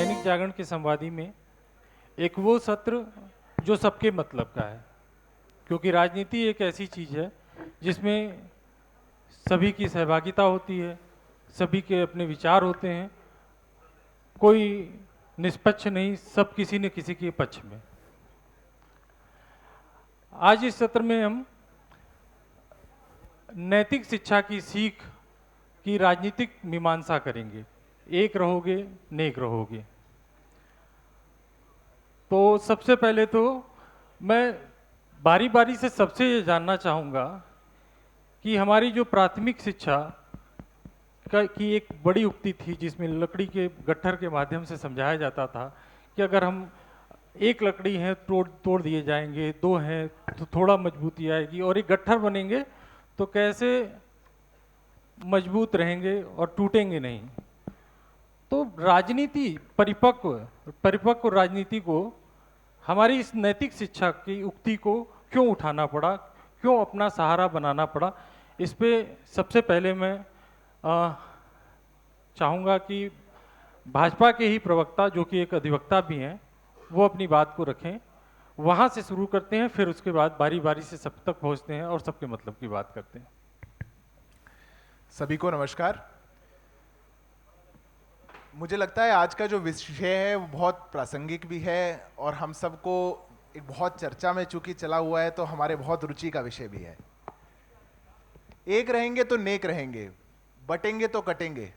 दैनिक जागरण के संवादी में एक वो सत्र जो सबके मतलब का है, क्योंकि राजनीति एक ऐसी चीज़ है जिसमें सभी की सहभागिता होती है, सभी के अपने विचार होते हैं, कोई निष्पक्ष नहीं, सब किसी न किसी के पक्ष में। आज इस सत्र में हम नैतिक शिक्षा की सीख की राजनीतिक मीमांसा करेंगे। एक रहोगे नेक रहोगे। तो सबसे पहले तो मैं बारी बारी से सबसे ये जानना चाहूँगा कि हमारी जो प्राथमिक शिक्षा की एक बड़ी उक्ति थी जिसमें लकड़ी के गट्ठर के माध्यम से समझाया जाता था कि अगर हम एक लकड़ी है तोड़ तोड़ दिए जाएंगे, दो हैं तो थोड़ा मजबूती आएगी, और एक गट्ठर बनेंगे तो कैसे मजबूत रहेंगे और टूटेंगे नहीं। तो राजनीति परिपक्व राजनीति को हमारी इस नैतिक शिक्षा की उक्ति को क्यों उठाना पड़ा, क्यों अपना सहारा बनाना पड़ा, इस पे सबसे पहले मैं चाहूँगा कि भाजपा के ही प्रवक्ता, जो कि एक अधिवक्ता भी हैं, वो अपनी बात को रखें। वहाँ से शुरू करते हैं, फिर उसके बाद बारी बारी से सब तक पहुँचते हैं और सबके मतलब की बात करते हैं। सभी को नमस्कार। मुझे लगता है आज का जो विषय है वो बहुत प्रासंगिक भी है और हम सबको एक बहुत चर्चा में चूंकि चला हुआ है तो हमारे बहुत रुचि का विषय भी है। एक रहेंगे तो नेक रहेंगे, बटेंगे तो कटेंगे।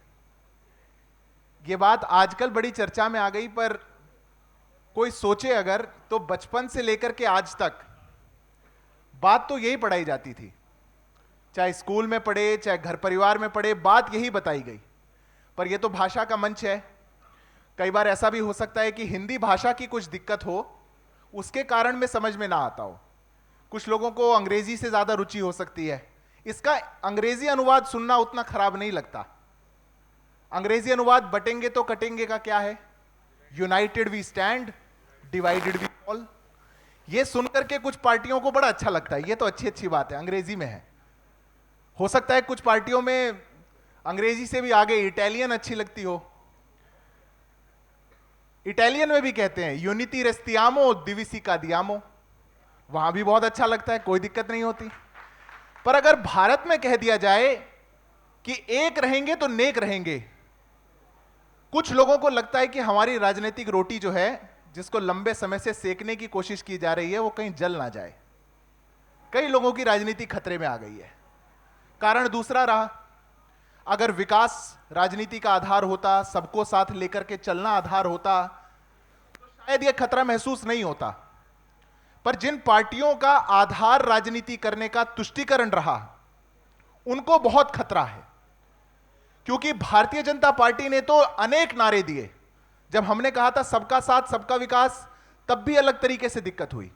ये बात आजकल बड़ी चर्चा में आ गई, पर कोई सोचे अगर तो बचपन से लेकर के आज तक बात तो यही पढ़ाई जाती थी, चाहे स्कूल में पढ़े चाहे घर परिवार में पढ़े, बात यही बताई गई। पर यह तो भाषा का मंच है। कई बार ऐसा भी हो सकता है कि हिंदी भाषा की कुछ दिक्कत हो, उसके कारण में समझ में ना आता हो। कुछ लोगों को अंग्रेजी से ज्यादा रुचि हो सकती है। इसका अंग्रेजी अनुवाद सुनना उतना खराब नहीं लगता। अंग्रेजी अनुवाद बटेंगे तो कटेंगे का क्या है? United we stand, divided we fall. यह सुनकर के कुछ पार्टियों को बड़ा अच्छा लगता है, यह तो अच्छी अच्छी बात है, अंग्रेजी में है। हो सकता है कुछ पार्टियों में अंग्रेजी से भी आगे इटालियन अच्छी लगती हो। इटालियन में भी कहते हैं यूनिटी रेस्टियामो दिविसी का दियामो, वहां भी बहुत अच्छा लगता है, कोई दिक्कत नहीं होती। पर अगर भारत में कह दिया जाए कि एक रहेंगे तो नेक रहेंगे, कुछ लोगों को लगता है कि हमारी राजनीतिक रोटी जो है, जिसको लंबे समय से सेकने की कोशिश की जा रही है, वो कहीं जल ना जाए। कई लोगों की राजनीति खतरे में आ गई है। कारण दूसरा रहा, अगर विकास राजनीति का आधार होता, सबको साथ लेकर के चलना आधार होता, तो शायद यह खतरा महसूस नहीं होता। पर जिन पार्टियों का आधार राजनीति करने का तुष्टीकरण रहा, उनको बहुत खतरा है। क्योंकि भारतीय जनता पार्टी ने तो अनेक नारे दिए। जब हमने कहा था सबका साथ सबका विकास, तब भी अलग तरीके से दिक्कत हुई।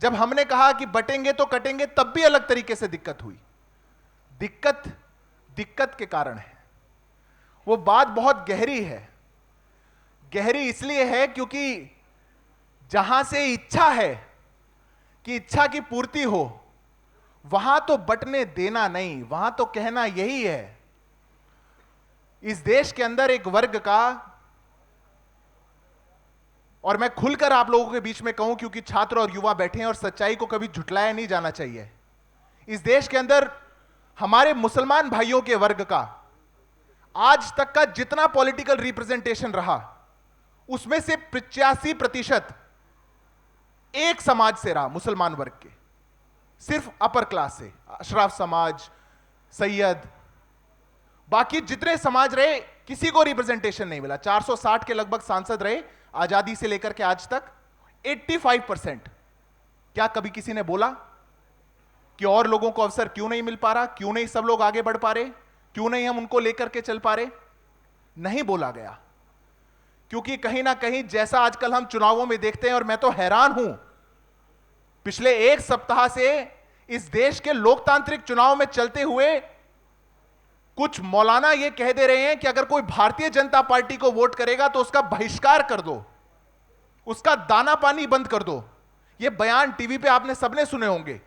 जब हमने कहा कि बटेंगे तो कटेंगे, तब भी अलग तरीके से दिक्कत हुई। दिक्कत के कारण है। वो बात बहुत गहरी है। गहरी इसलिए है क्योंकि जहां से इच्छा है कि इच्छा की पूर्ति हो, वहां तो बटने देना नहीं, वहां तो कहना यही है। इस देश के अंदर एक वर्ग का, और मैं खुलकर आप लोगों के बीच में कहूं क्योंकि छात्र और युवा बैठे हैं और सच्चाई को कभी झुटलाया नहीं जाना चाहिए। इस देश के अंदर हमारे मुसलमान भाइयों के वर्ग का आज तक का जितना पॉलिटिकल रिप्रेजेंटेशन रहा, उसमें से 85% एक समाज से रहा, मुसलमान वर्ग के, सिर्फ अपर क्लास से, अशराफ समाज, सैयद। बाकी जितने समाज रहे, किसी को रिप्रेजेंटेशन नहीं मिला। 460 के लगभग सांसद रहे आजादी से लेकर के आज तक। 85%। क्या कभी किसी ने बोला कि और लोगों को अवसर क्यों नहीं मिल पा रहा, क्यों नहीं सब लोग आगे बढ़ पा रहे, क्यों नहीं हम उनको लेकर के चल पा रहे? नहीं बोला गया। क्योंकि कहीं ना कहीं जैसा आजकल हम चुनावों में देखते हैं, और मैं तो हैरान हूं, पिछले एक सप्ताह से इस देश के लोकतांत्रिक चुनाव में चलते हुए कुछ मौलाना यह कह दे रहे हैं कि अगर कोई भारतीय जनता पार्टी को वोट करेगा तो उसका बहिष्कार कर दो, उसका दाना पानी बंद कर दो। यह बयान टीवी पे आपने सबने सुने होंगे।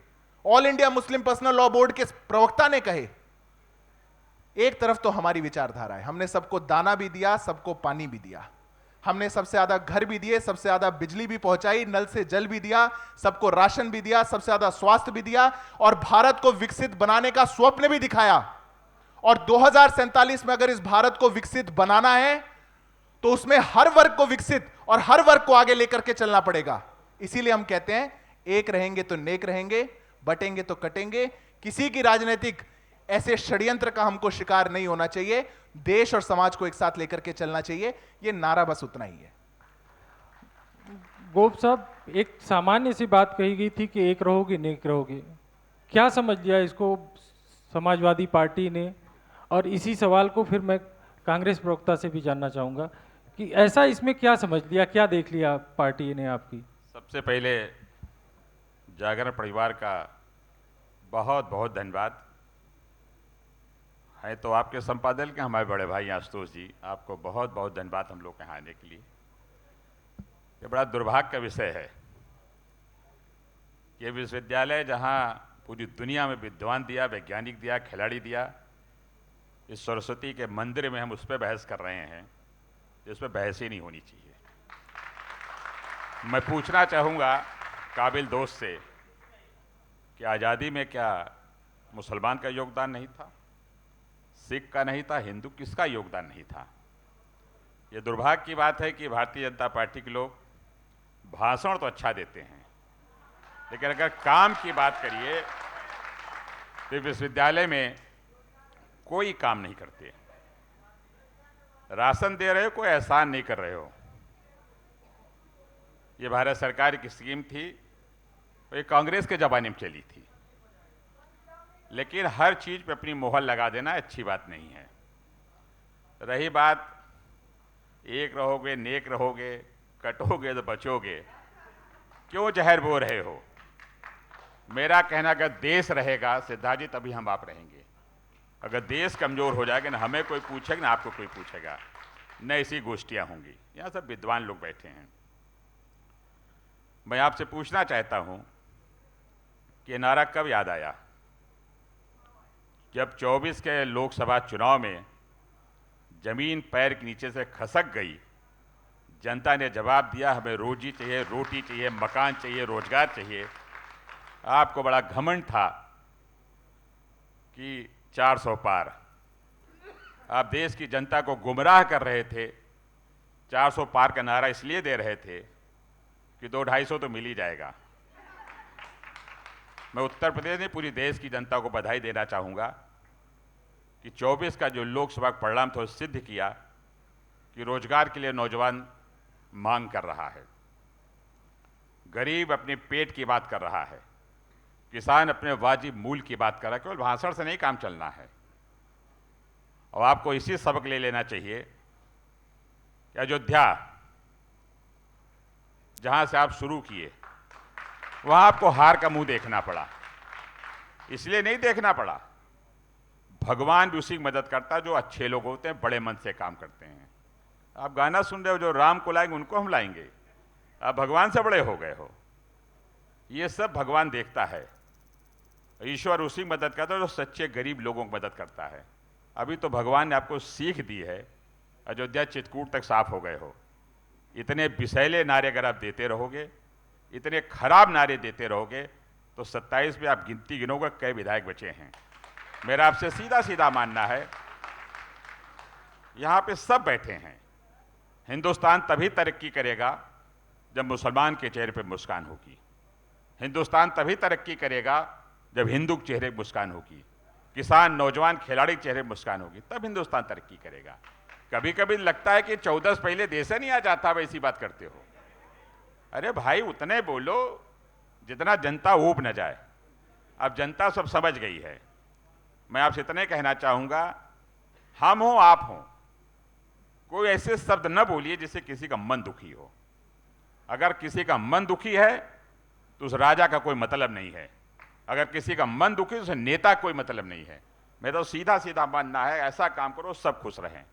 All India Muslim personal law board के प्रवक्ता ने कहे। एक तरफ तो हमारी विचारधारा है, हमने सबको दाना भी दिया, सबको पानी भी दिया। हमने सबसे ज्यादा घर भी दिए, सबसे ज्यादा बिजली भी पहुंचाई, नल से जल भी दिया, सबको राशन भी दिया, सबसे ज्यादा स्वास्थ्य भी दिया और भारत को विकसित बनाने का स्वप्न भी दिखाया। और 2047 में अगर इस भारत को विकसित बनाना है तो उसमें हर वर्ग को विकसित और हर वर्ग को आगे लेकर के चलना पड़ेगा। इसीलिए हम कहते हैं एक रहेंगे तो नेक रहेंगे, बटेंगे तो कटेंगे। किसी की राजनीतिक ऐसे षड्यंत्र का हमको शिकार नहीं होना चाहिए। देश और समाज को एक साथ लेकर के चलना चाहिए। ये नारा बस उतना ही है। गोप साहब, एक सामान्य सी बात कही गई थी कि एक रहोगे नेक रहोगे, क्या समझ लिया इसको समाजवादी पार्टी ने? और इसी सवाल को फिर मैं कांग्रेस प्रवक्ता से भी जानना चाहूँगा कि ऐसा इसमें क्या समझ लिया, क्या देख लिया पार्टी ने आपकी? सबसे पहले जागरण परिवार का बहुत बहुत धन्यवाद है। तो आपके संपादक के हमारे बड़े भाई आशुतोष जी, आपको बहुत बहुत धन्यवाद हम लोग के यहाँ आने के लिए। ये बड़ा दुर्भाग्य का विषय है। ये विश्वविद्यालय जहाँ पूरी दुनिया में विद्वान दिया, वैज्ञानिक दिया, खिलाड़ी दिया, इस सरस्वती के मंदिर में हम उस पर बहस कर रहे हैं जिस पर बहस ही नहीं होनी चाहिए। मैं पूछना चाहूँगा काबिल दोस्त से कि आज़ादी में क्या मुसलमान का योगदान नहीं था, सिख का नहीं था, हिंदू किसका योगदान नहीं था? ये दुर्भाग्य की बात है कि भारतीय जनता पार्टी के लोग भाषण तो अच्छा देते हैं, लेकिन अगर काम की बात करिए तो विश्वविद्यालय में कोई काम नहीं करते। राशन दे रहे हो, कोई एहसान नहीं कर रहे हो। ये भारत सरकार की स्कीम थी, ये कांग्रेस के जमाने में चली थी, लेकिन हर चीज पे अपनी मोहर लगा देना अच्छी बात नहीं है। रही बात एक रहोगे नेक रहोगे, कटोगे तो बचोगे, क्यों जहर बो रहे हो? मेरा कहना अगर देश रहेगा सिद्धार्थ जी तभी हम आप रहेंगे। अगर देश कमजोर हो जाएगा ना हमें कोई पूछेगा ना आपको कोई पूछेगा, न ऐसी गोष्ठियां होंगी। यहां सब विद्वान लोग बैठे हैं। मैं आपसे पूछना चाहता हूं कि नारा कब याद आया? जब 24 के लोकसभा चुनाव में जमीन पैर के नीचे से खसक गई, जनता ने जवाब दिया हमें रोजी चाहिए, रोटी चाहिए, मकान चाहिए, रोजगार चाहिए। आपको बड़ा घमंड था कि 400 पार। आप देश की जनता को गुमराह कर रहे थे। 400 पार का नारा इसलिए दे रहे थे कि 200-250 तो मिल ही जाएगा। मैं उत्तर प्रदेश में पूरी देश की जनता को बधाई देना चाहूँगा कि 24 का जो लोकसभा परिणाम था सिद्ध किया कि रोजगार के लिए नौजवान मांग कर रहा है, गरीब अपने पेट की बात कर रहा है, किसान अपने वाजिब मूल्य की बात कर रहा है। केवल भाषण से नहीं काम चलना है। और आपको इसी सबक ले लेना चाहिए कि अयोध्या जहां से आप शुरू किए वहां आपको हार का मुंह देखना पड़ा। इसलिए नहीं देखना पड़ा, भगवान भी उसी की मदद करता है जो अच्छे लोग होते हैं, बड़े मन से काम करते हैं। आप गाना सुन रहे हो, जो राम को लाएंगे उनको हम लाएंगे, आप भगवान से बड़े हो गए हो। ये सब भगवान देखता है। ईश्वर उसी की मदद करता है जो सच्चे गरीब लोगों की मदद करता है। अभी तो भगवान ने आपको सीख दी है, अयोध्या चित्रकूट तक साफ हो गए हो। इतने विषैले नारे अगर आप देते रहोगे, इतने खराब नारे देते रहोगे, तो 27 में आप गिनती गिनोगे कई विधायक बचे हैं। मेरा आपसे सीधा सीधा मानना है, यहां पे सब बैठे हैं, हिंदुस्तान तभी तरक्की करेगा जब मुसलमान के चेहरे पे मुस्कान होगी। हिंदुस्तान तभी तरक्की करेगा जब हिंदू के चेहरे पर मुस्कान होगी, किसान, नौजवान, खिलाड़ी के चेहरे पर मुस्कान होगी, तब हिंदुस्तान तरक्की करेगा। कभी कभी लगता है कि 14 से पहले देश नहीं आ जाता, वैसी बात करते हो। अरे भाई उतने बोलो जितना जनता ऊब न जाए। अब जनता सब समझ गई है। मैं आपसे इतने कहना चाहूंगा, हम हो आप हो, कोई ऐसे शब्द न बोलिए जिससे किसी का मन दुखी हो। अगर किसी का मन दुखी है तो उस राजा का कोई मतलब नहीं है, अगर किसी का मन दुखी है तो उस नेता का कोई मतलब नहीं है। मैं तो सीधा सीधा मानना है, ऐसा काम करो सब खुश रहें,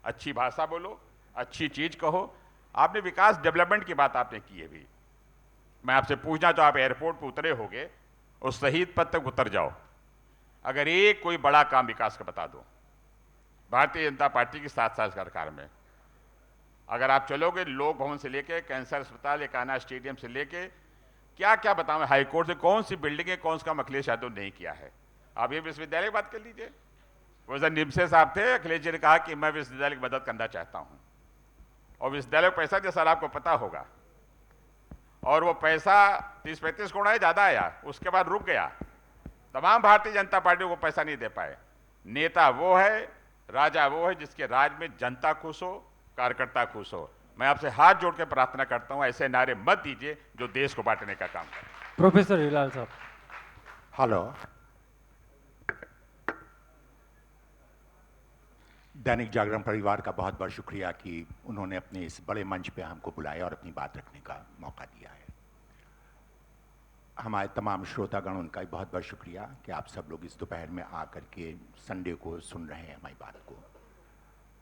अच्छी भाषा बोलो, अच्छी चीज कहो। आपने विकास डेवलपमेंट की बात आपने की है भी। मैं आपसे पूछना चाहूँ, आप एयरपोर्ट पर उतरे होगे, उस शहीद पथ तक उतर जाओ, अगर एक कोई बड़ा काम विकास का बता दो भारतीय जनता पार्टी की 7 साल सरकार में, अगर आप चलोगे लोक भवन से लेके कैंसर अस्पताल, एकाना स्टेडियम से लेके क्या क्या बताऊं, हाईकोर्ट से कौन सी बिल्डिंग है, कौन सा अखिलेश यादव नहीं किया है। आप ये विश्वविद्यालय की बात कर लीजिए। वो जब निमसे साहब थे, अखिलेश जी ने कहा कि मैं विश्वविद्यालय की मदद करना चाहता हूं, और विश्वविद्यालय को पैसा दिया, सर आपको पता होगा, और वो पैसा 30-35 करोड़ आया, ज्यादा आया, उसके बाद रुक गया। तमाम भारतीय जनता पार्टी को पैसा नहीं दे पाए। नेता वो है, राजा वो है जिसके राज में जनता खुश हो, कार्यकर्ता खुश हो। मैं आपसे हाथ जोड़ के प्रार्थना करता हूं, ऐसे नारे मत दीजिए जो देश को बांटने का काम करें। प्रोफेसर हिलाल साहब। हेलो, दैनिक जागरण परिवार का बहुत बहुत शुक्रिया कि उन्होंने अपने इस बड़े मंच पे हमको बुलाया और अपनी बात रखने का मौका दिया है। हमारे तमाम श्रोतागण, उनका भी बहुत बहुत शुक्रिया कि आप सब लोग इस दोपहर में आकर के संडे को सुन रहे हैं हमारी बात को।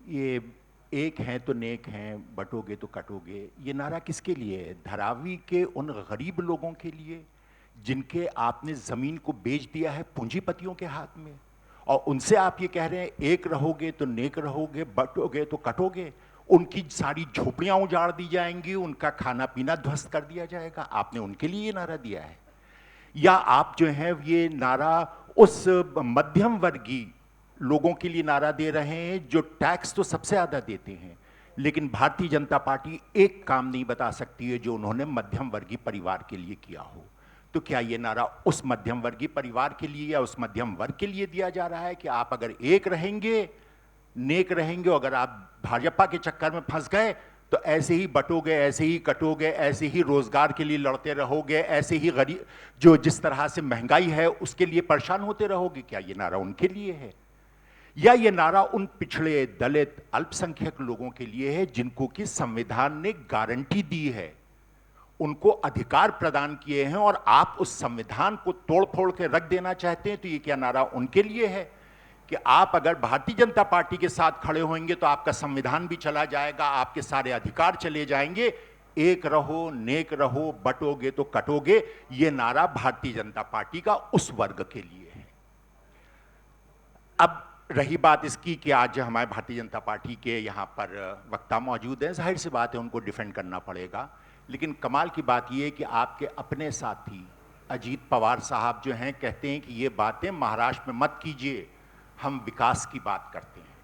ये एक हैं तो नेक हैं, बटोगे तो कटोगे, ये नारा किसके लिए है? धारावी के उन गरीब लोगों के लिए जिनके आपने ज़मीन को बेच दिया है पूंजीपतियों के हाथ में, और उनसे आप ये कह रहे हैं एक रहोगे तो नेक रहोगे, बटोगे तो कटोगे। उनकी सारी झोपड़ियां उजाड़ दी जाएंगी, उनका खाना पीना ध्वस्त कर दिया जाएगा। आपने उनके लिए ये नारा दिया है? या आप जो है ये नारा उस मध्यम वर्गीय लोगों के लिए नारा दे रहे हैं जो टैक्स तो सबसे ज्यादा देते हैं, लेकिन भारतीय जनता पार्टी एक काम नहीं बता सकती है जो उन्होंने मध्यम वर्गीय परिवार के लिए किया हो। तो क्या ये नारा उस मध्यम वर्गीय परिवार के लिए या उस मध्यम वर्ग के लिए दिया जा रहा है कि आप अगर एक रहेंगे, नेक रहेंगे, और अगर आप भाजपा के चक्कर में फंस गए तो ऐसे ही बटोगे, ऐसे ही कटोगे, ऐसे ही रोजगार के लिए लड़ते रहोगे, ऐसे ही गरीब जो जिस तरह से महंगाई है उसके लिए परेशान होते रहोगे? क्या ये नारा उनके लिए है? या ये नारा उन पिछड़े, दलित, अल्पसंख्यक लोगों के लिए है जिनको कि संविधान ने गारंटी दी है, उनको अधिकार प्रदान किए हैं, और आप उस संविधान को तोड़ फोड़ के रख देना चाहते हैं? तो ये क्या नारा उनके लिए है कि आप अगर भारतीय जनता पार्टी के साथ खड़े होंगे तो आपका संविधान भी चला जाएगा, आपके सारे अधिकार चले जाएंगे, एक रहो, नेक रहो, बटोगे तो कटोगे? ये नारा भारतीय जनता पार्टी का उस वर्ग के लिए है। अब रही बात इसकी कि आज हमारे भारतीय जनता पार्टी के यहाँ पर वक्ता मौजूद हैं, जाहिर सी बात है उनको डिफेंड करना पड़ेगा, लेकिन कमाल की बात यह है कि आपके अपने साथी अजीत पवार साहब जो हैं कहते हैं कि ये बातें महाराष्ट्र में मत कीजिए, हम विकास की बात करते हैं।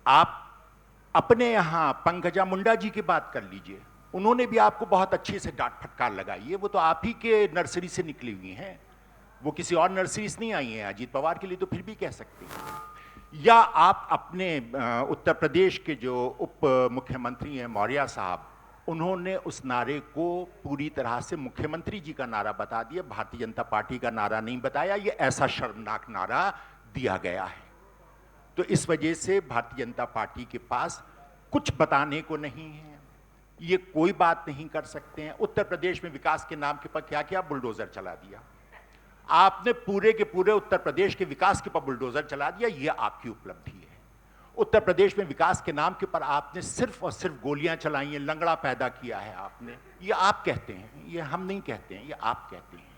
आप अपने यहाँ पंकजा मुंडा जी की बात कर लीजिए, उन्होंने भी आपको बहुत अच्छे से डांट फटकार लगाई है, वो तो आप ही के नर्सरी से निकली हुई हैं, वो किसी और नर्सरी से नहीं आई हैं। अजीत पवार के लिए तो फिर भी कह सकते हैं। या आप अपने उत्तर प्रदेश के जो उप मुख्यमंत्री हैं मौर्य साहब, उन्होंने उस नारे को पूरी तरह से मुख्यमंत्री जी का नारा बता दिया, भारतीय जनता पार्टी का नारा नहीं बताया। ये ऐसा शर्मनाक नारा दिया गया है। तो इस वजह से भारतीय जनता पार्टी के पास कुछ बताने को नहीं है, ये कोई बात नहीं कर सकते हैं। उत्तर प्रदेश में विकास के नाम के पर क्या क्या बुलडोजर चला दिया आपने, पूरे के पूरे उत्तर प्रदेश के विकास के पर बुलडोजर चला दिया, ये आपकी उपलब्धि है। उत्तर प्रदेश में विकास के नाम के पर आपने सिर्फ और सिर्फ गोलियां चलाई हैं, लंगड़ा पैदा किया है आपने। ये आप कहते हैं, ये हम नहीं कहते हैं, ये आप कहते हैं।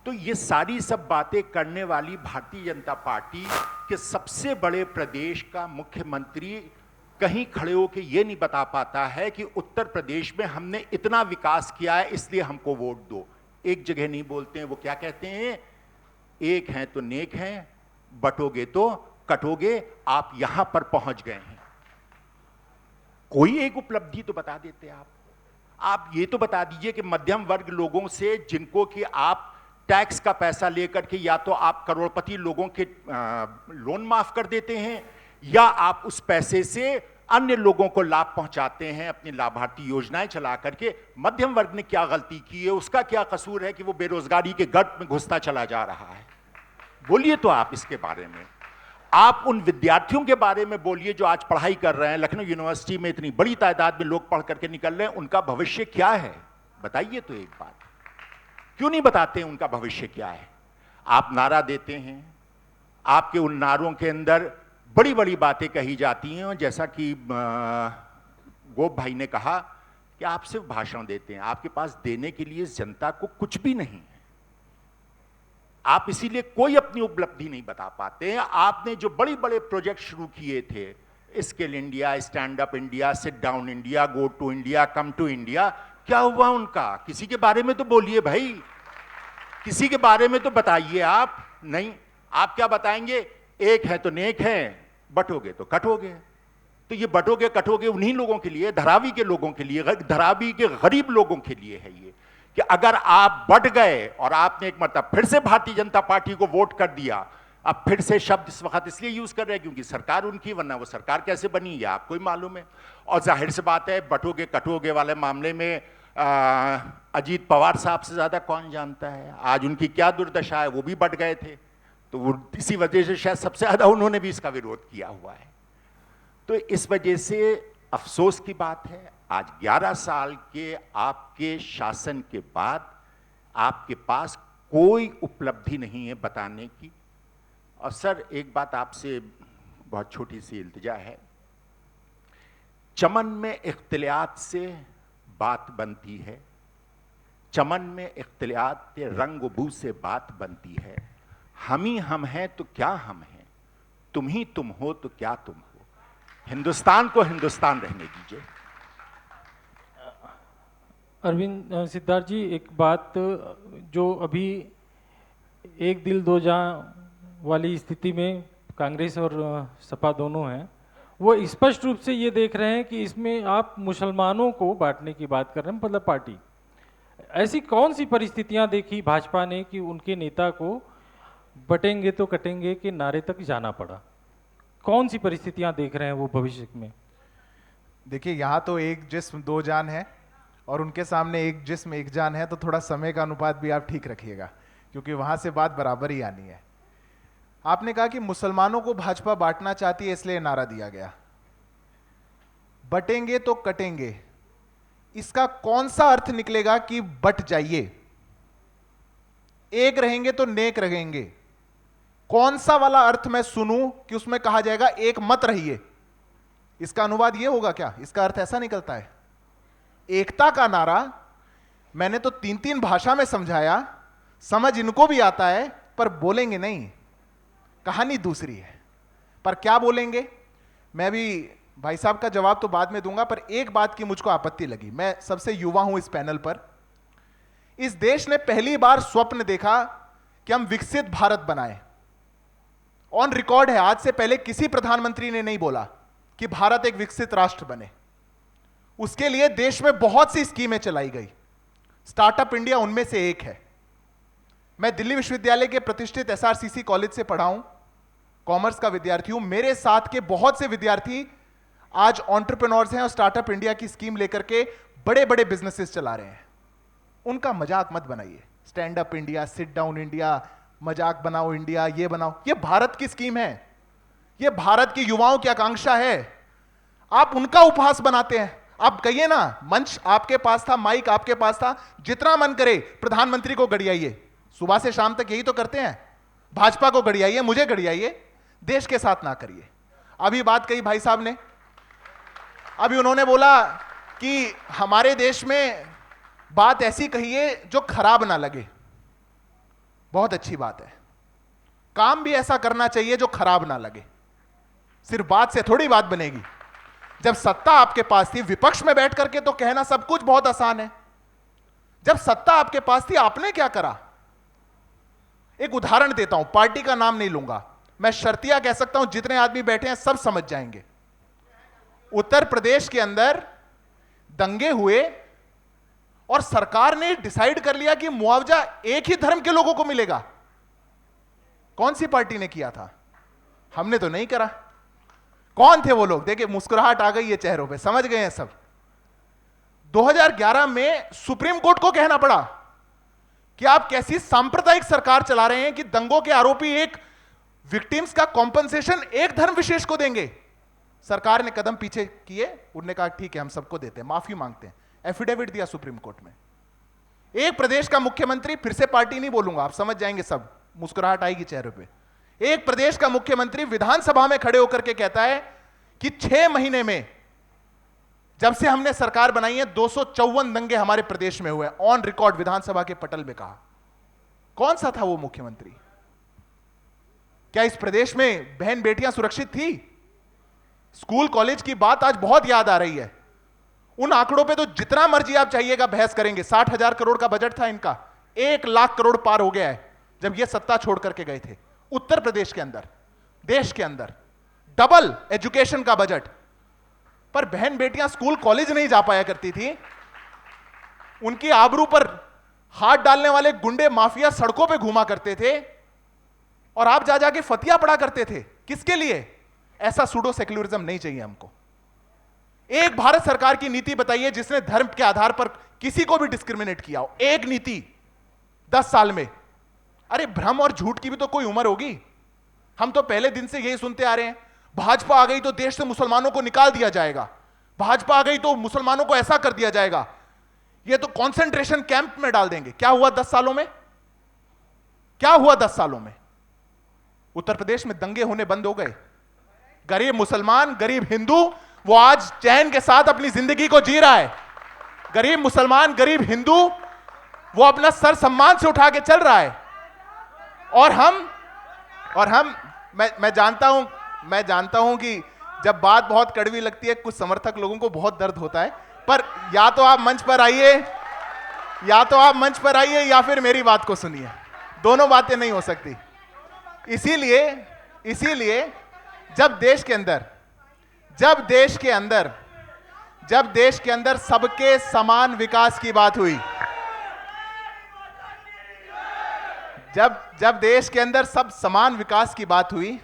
तो ये सारी सब बातें करने वाली भारतीय जनता पार्टी के सबसे बड़े प्रदेश का मुख्यमंत्री कहीं खड़े होकर ये नहीं बता पाता है कि उत्तर प्रदेश में हमने इतना विकास किया है इसलिए हमको वोट दो। एक जगह नहीं बोलते हैं, वो क्या कहते हैं? एक हैं तो नेक हैं, बटोगे तो कटोगे। आप यहां पर पहुंच गए हैं, कोई एक उपलब्धि तो बता देते आप ये तो बता दीजिए कि मध्यम वर्ग लोगों से जिनको कि आप टैक्स का पैसा लेकर के या तो आप करोड़पति लोगों के लोन माफ कर देते हैं, या आप उस पैसे से अन्य लोगों को लाभ पहुंचाते हैं अपनी लाभार्थी योजनाएं चला करके। मध्यम वर्ग ने क्या गलती की है? उसका क्या कसूर है कि वो बेरोजगारी के गर्त में घुसता चला जा रहा है? बोलिए तो आप इसके बारे में। आप उन विद्यार्थियों के बारे में बोलिए जो आज पढ़ाई कर रहे हैं। लखनऊ यूनिवर्सिटी में इतनी बड़ी तादाद में लोग पढ़ करके निकल रहे हैं, उनका भविष्य क्या है? बताइए तो एक बात। क्यों नहीं बताते हैं उनका भविष्य क्या है? आप नारा देते हैं, आपके उन नारों के अंदर बड़ी बड़ी बातें कही जाती हैं, जैसा कि गोप भाई ने कहा कि आप सिर्फ भाषण देते हैं, आपके पास देने के लिए जनता को कुछ भी नहीं है। आप इसीलिए कोई अपनी उपलब्धि नहीं बता पाते हैं। आपने जो बड़े बड़े प्रोजेक्ट शुरू किए थे, skill India, stand up India, sit down India, go to India, come to India, क्या हुआ उनका? किसी के बारे में तो बोलिए भाई, किसी के बारे में तो बताइए आप। नहीं, आप क्या बताएंगे? एक है तो नेक है, बटोगे तो कटोगे। तो ये बटोगे कटोगे उन्हीं लोगों के लिए, धरावी के लोगों के लिए, धरावी के गरीब लोगों के लिए है ये, कि अगर आप बट गए और आपने एक मतलब फिर से भारतीय जनता पार्टी को वोट कर दिया, अब फिर से शब्द इस वक्त इसलिए यूज कर रहे हैं क्योंकि सरकार उनकी, वरना वो सरकार कैसे बनी ये आपको ही मालूम है। और जाहिर सी बात है, बटोगे कटोगे वाले मामले में अजीत पवार साहब से ज्यादा कौन जानता है आज उनकी क्या दुर्दशा है। वो भी बट गए थे, तो वो इसी वजह से शायद सबसे ज्यादा उन्होंने भी इसका विरोध किया हुआ है। तो इस वजह से अफसोस की बात है, आज 11 साल के आपके शासन के बाद आपके पास कोई उपलब्धि नहीं है बताने की। और सर, एक बात आपसे बहुत छोटी सी इल्तिजा है, चमन में इख्तिलात से बात बनती है, चमन में इख्तिलात के रंग बू से बात बनती है। हम ही हम हैं तो क्या हम हैं, तुम ही तुम हो तो क्या तुम हो। हिंदुस्तान को हिंदुस्तान रहने दीजिए। अरविंद सिद्धार्थ जी, एक बात जो अभी एक दिल दो जहां वाली स्थिति में कांग्रेस और सपा दोनों हैं, वो स्पष्ट रूप से ये देख रहे हैं कि इसमें आप मुसलमानों को बांटने की बात कर रहे हैं, मतलब पार्टी। ऐसी कौन सी परिस्थितियां देखी भाजपा ने कि उनके नेता को बटेंगे तो कटेंगे के नारे तक जाना पड़ा? कौन सी परिस्थितियां देख रहे हैं वो भविष्य में? देखिए, यहाँ तो एक जिस्म दो जान है और उनके सामने एक जिस्म एक जान है, तो थोड़ा समय का अनुपात भी आप ठीक रखिएगा, क्योंकि वहां से बात बराबर ही आनी है। आपने कहा कि मुसलमानों को भाजपा बांटना चाहती है, इसलिए नारा दिया गया, बटेंगे तो कटेंगे। इसका कौन सा अर्थ निकलेगा कि बट जाइए? एक रहेंगे तो नेक रहेंगे। कौन सा वाला अर्थ मैं सुनूं कि उसमें कहा जाएगा एक मत रहिए? इसका अनुवाद यह होगा क्या? इसका अर्थ ऐसा निकलता है। एकता का नारा मैंने तो 3-3 भाषा में समझाया, समझ इनको भी आता है, पर बोलेंगे नहीं। कहानी दूसरी है, पर क्या बोलेंगे? मैं भी भाई साहब का जवाब तो बाद में दूंगा, पर एक बात की मुझको आपत्ति लगी। मैं सबसे युवा हूं इस पैनल पर। इस देश ने पहली बार स्वप्न देखा कि हम विकसित भारत बनाएं। ऑन रिकॉर्ड है, आज से पहले किसी प्रधानमंत्री ने नहीं बोला कि भारत एक विकसित राष्ट्र बने। उसके लिए देश में बहुत सी स्कीमें चलाई गई, स्टार्टअप इंडिया उनमें से एक है। मैं दिल्ली विश्वविद्यालय के प्रतिष्ठित एसआरसीसी कॉलेज से पढ़ा हूं, कॉमर्स का विद्यार्थी हूं। मेरे साथ के बहुत से विद्यार्थी आज एंटरप्रेन्योर्स हैं और स्टार्टअप इंडिया की स्कीम लेकर के बड़े बड़े बिजनेसेस चला रहे हैं। उनका मजाक मत बनाइए। Stand up India, sit down India, मजाक बनाओ इंडिया, ये बनाओ, ये भारत की स्कीम है, ये भारत के युवाओं की आकांक्षा है। आप उनका उपहास बनाते हैं। आप कहिए ना, मंच आपके पास था, माइक आपके पास था, जितना मन करे प्रधानमंत्री को गड़ियाइए। सुबह से शाम तक यही तो करते हैं। भाजपा को गड़ियाइए, मुझे गड़ियाइए, देश के साथ ना करिए। अभी बात कही भाई साहब ने, अभी उन्होंने बोला कि हमारे देश में बात ऐसी कहिए जो खराब ना लगे। बहुत अच्छी बात है, काम भी ऐसा करना चाहिए जो खराब ना लगे। सिर्फ बात से थोड़ी बात बनेगी। जब सत्ता आपके पास थी, विपक्ष में बैठ करके तो कहना सब कुछ बहुत आसान है। जब सत्ता आपके पास थी, आपने क्या करा? एक उदाहरण देता हूं, पार्टी का नाम नहीं लूंगा, मैं शर्तिया कह सकता हूं, जितने आदमी बैठे हैं सब समझ जाएंगे। उत्तर प्रदेश के अंदर दंगे हुए और सरकार ने डिसाइड कर लिया कि मुआवजा एक ही धर्म के लोगों को मिलेगा। कौन सी पार्टी ने किया था? हमने तो नहीं करा। कौन थे वो लोग? देखिए, मुस्कुराहट आ गई है चेहरों पे, समझ गए हैं सब। 2011 में सुप्रीम कोर्ट को कहना पड़ा कि आप कैसी सांप्रदायिक सरकार चला रहे हैं कि दंगों के आरोपी एक विक्टिम्स का कॉम्पनसेशन एक धर्म विशेष को देंगे। सरकार ने कदम पीछे किए, उन्होंने कहा ठीक है हम सबको देते हैं, माफी मांगते हैं, एफिडेविट दिया सुप्रीम कोर्ट में। एक प्रदेश का मुख्यमंत्री, फिर से पार्टी नहीं बोलूंगा, आप समझ जाएंगे सब, मुस्कुराहट आएगी चेहरे पे। एक प्रदेश का मुख्यमंत्री विधानसभा में खड़े होकर के कहता है कि 6 महीने में जब से हमने सरकार बनाई है 254 दंगे हमारे प्रदेश में हुए, ऑन रिकॉर्ड विधानसभा के पटल में कहा। कौन सा था वो मुख्यमंत्री? क्या इस प्रदेश में बहन बेटियां सुरक्षित थी? स्कूल कॉलेज की बात आज बहुत याद आ रही है। उन आंकड़ों पे तो जितना मर्जी आप चाहिएगा बहस करेंगे। 60,000 करोड़ का बजट था इनका, 1,00,000 करोड़ पार हो गया है जब ये सत्ता छोड़ करके गए थे। उत्तर प्रदेश के अंदर, देश के अंदर डबल एजुकेशन का बजट। पर बहन बेटियां स्कूल कॉलेज नहीं जा पाया करती थी, उनकी आबरू पर हाथ डालने वाले गुंडे माफिया सड़कों पे घूमा करते थे और आप जा जाके फतिया पड़ा करते थे। किसके लिए? ऐसा सूडो सेक्युलरिज्म नहीं चाहिए हमको। एक भारत सरकार की नीति बताइए जिसने धर्म के आधार पर किसी को भी डिस्क्रिमिनेट किया हो। एक नीति 10 साल में। अरे भ्रम और झूठ की भी तो कोई उम्र होगी। हम तो पहले दिन से यही सुनते आ रहे हैं, भाजपा आ गई तो देश से मुसलमानों को निकाल दिया जाएगा, भाजपा आ गई तो मुसलमानों को ऐसा कर दिया जाएगा, ये तो कॉन्सेंट्रेशन कैंप में डाल देंगे। क्या हुआ 10 सालों में? क्या हुआ 10 सालों में? उत्तर प्रदेश में दंगे होने बंद हो गए। गरीब मुसलमान, गरीब हिंदू वो आज चैन के साथ अपनी जिंदगी को जी रहा है। गरीब मुसलमान, गरीब हिंदू वो अपना सर सम्मान से उठा के चल रहा है। और हम मैं जानता हूं कि जब बात बहुत कड़वी लगती है कुछ समर्थक लोगों को बहुत दर्द होता है, पर या तो आप मंच पर आइए या फिर मेरी बात को सुनिए। दोनों बातें नहीं हो सकती। इसीलिए जब देश के अंदर सबके समान विकास की बात हुई, जब देश के अंदर सब समान विकास की बात हुई,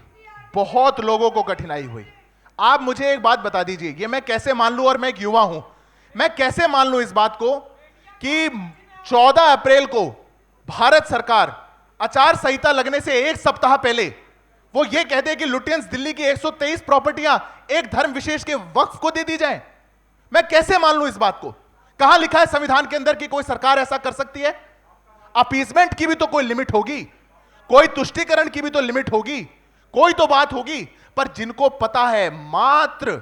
बहुत लोगों को कठिनाई हुई। आप मुझे एक बात बता दीजिए, ये मैं कैसे मान लूं, और मैं एक युवा हूं, मैं कैसे मान लूं इस बात को कि 14 अप्रैल को भारत सरकार आचार संहिता लगने से एक सप्ताह पहले वो ये कहते हैं कि लुटियंस दिल्ली की 123 प्रॉपर्टियां एक धर्म विशेष के वक्फ को दे दी जाएं। मैं कैसे मान लूं इस बात को? कहां लिखा है संविधान के अंदर कि कोई सरकार ऐसा कर सकती है? अपीसमेंट की भी तो कोई लिमिट होगी, कोई तुष्टीकरण की भी तो लिमिट होगी, कोई तो बात होगी। पर जिनको पता है मात्र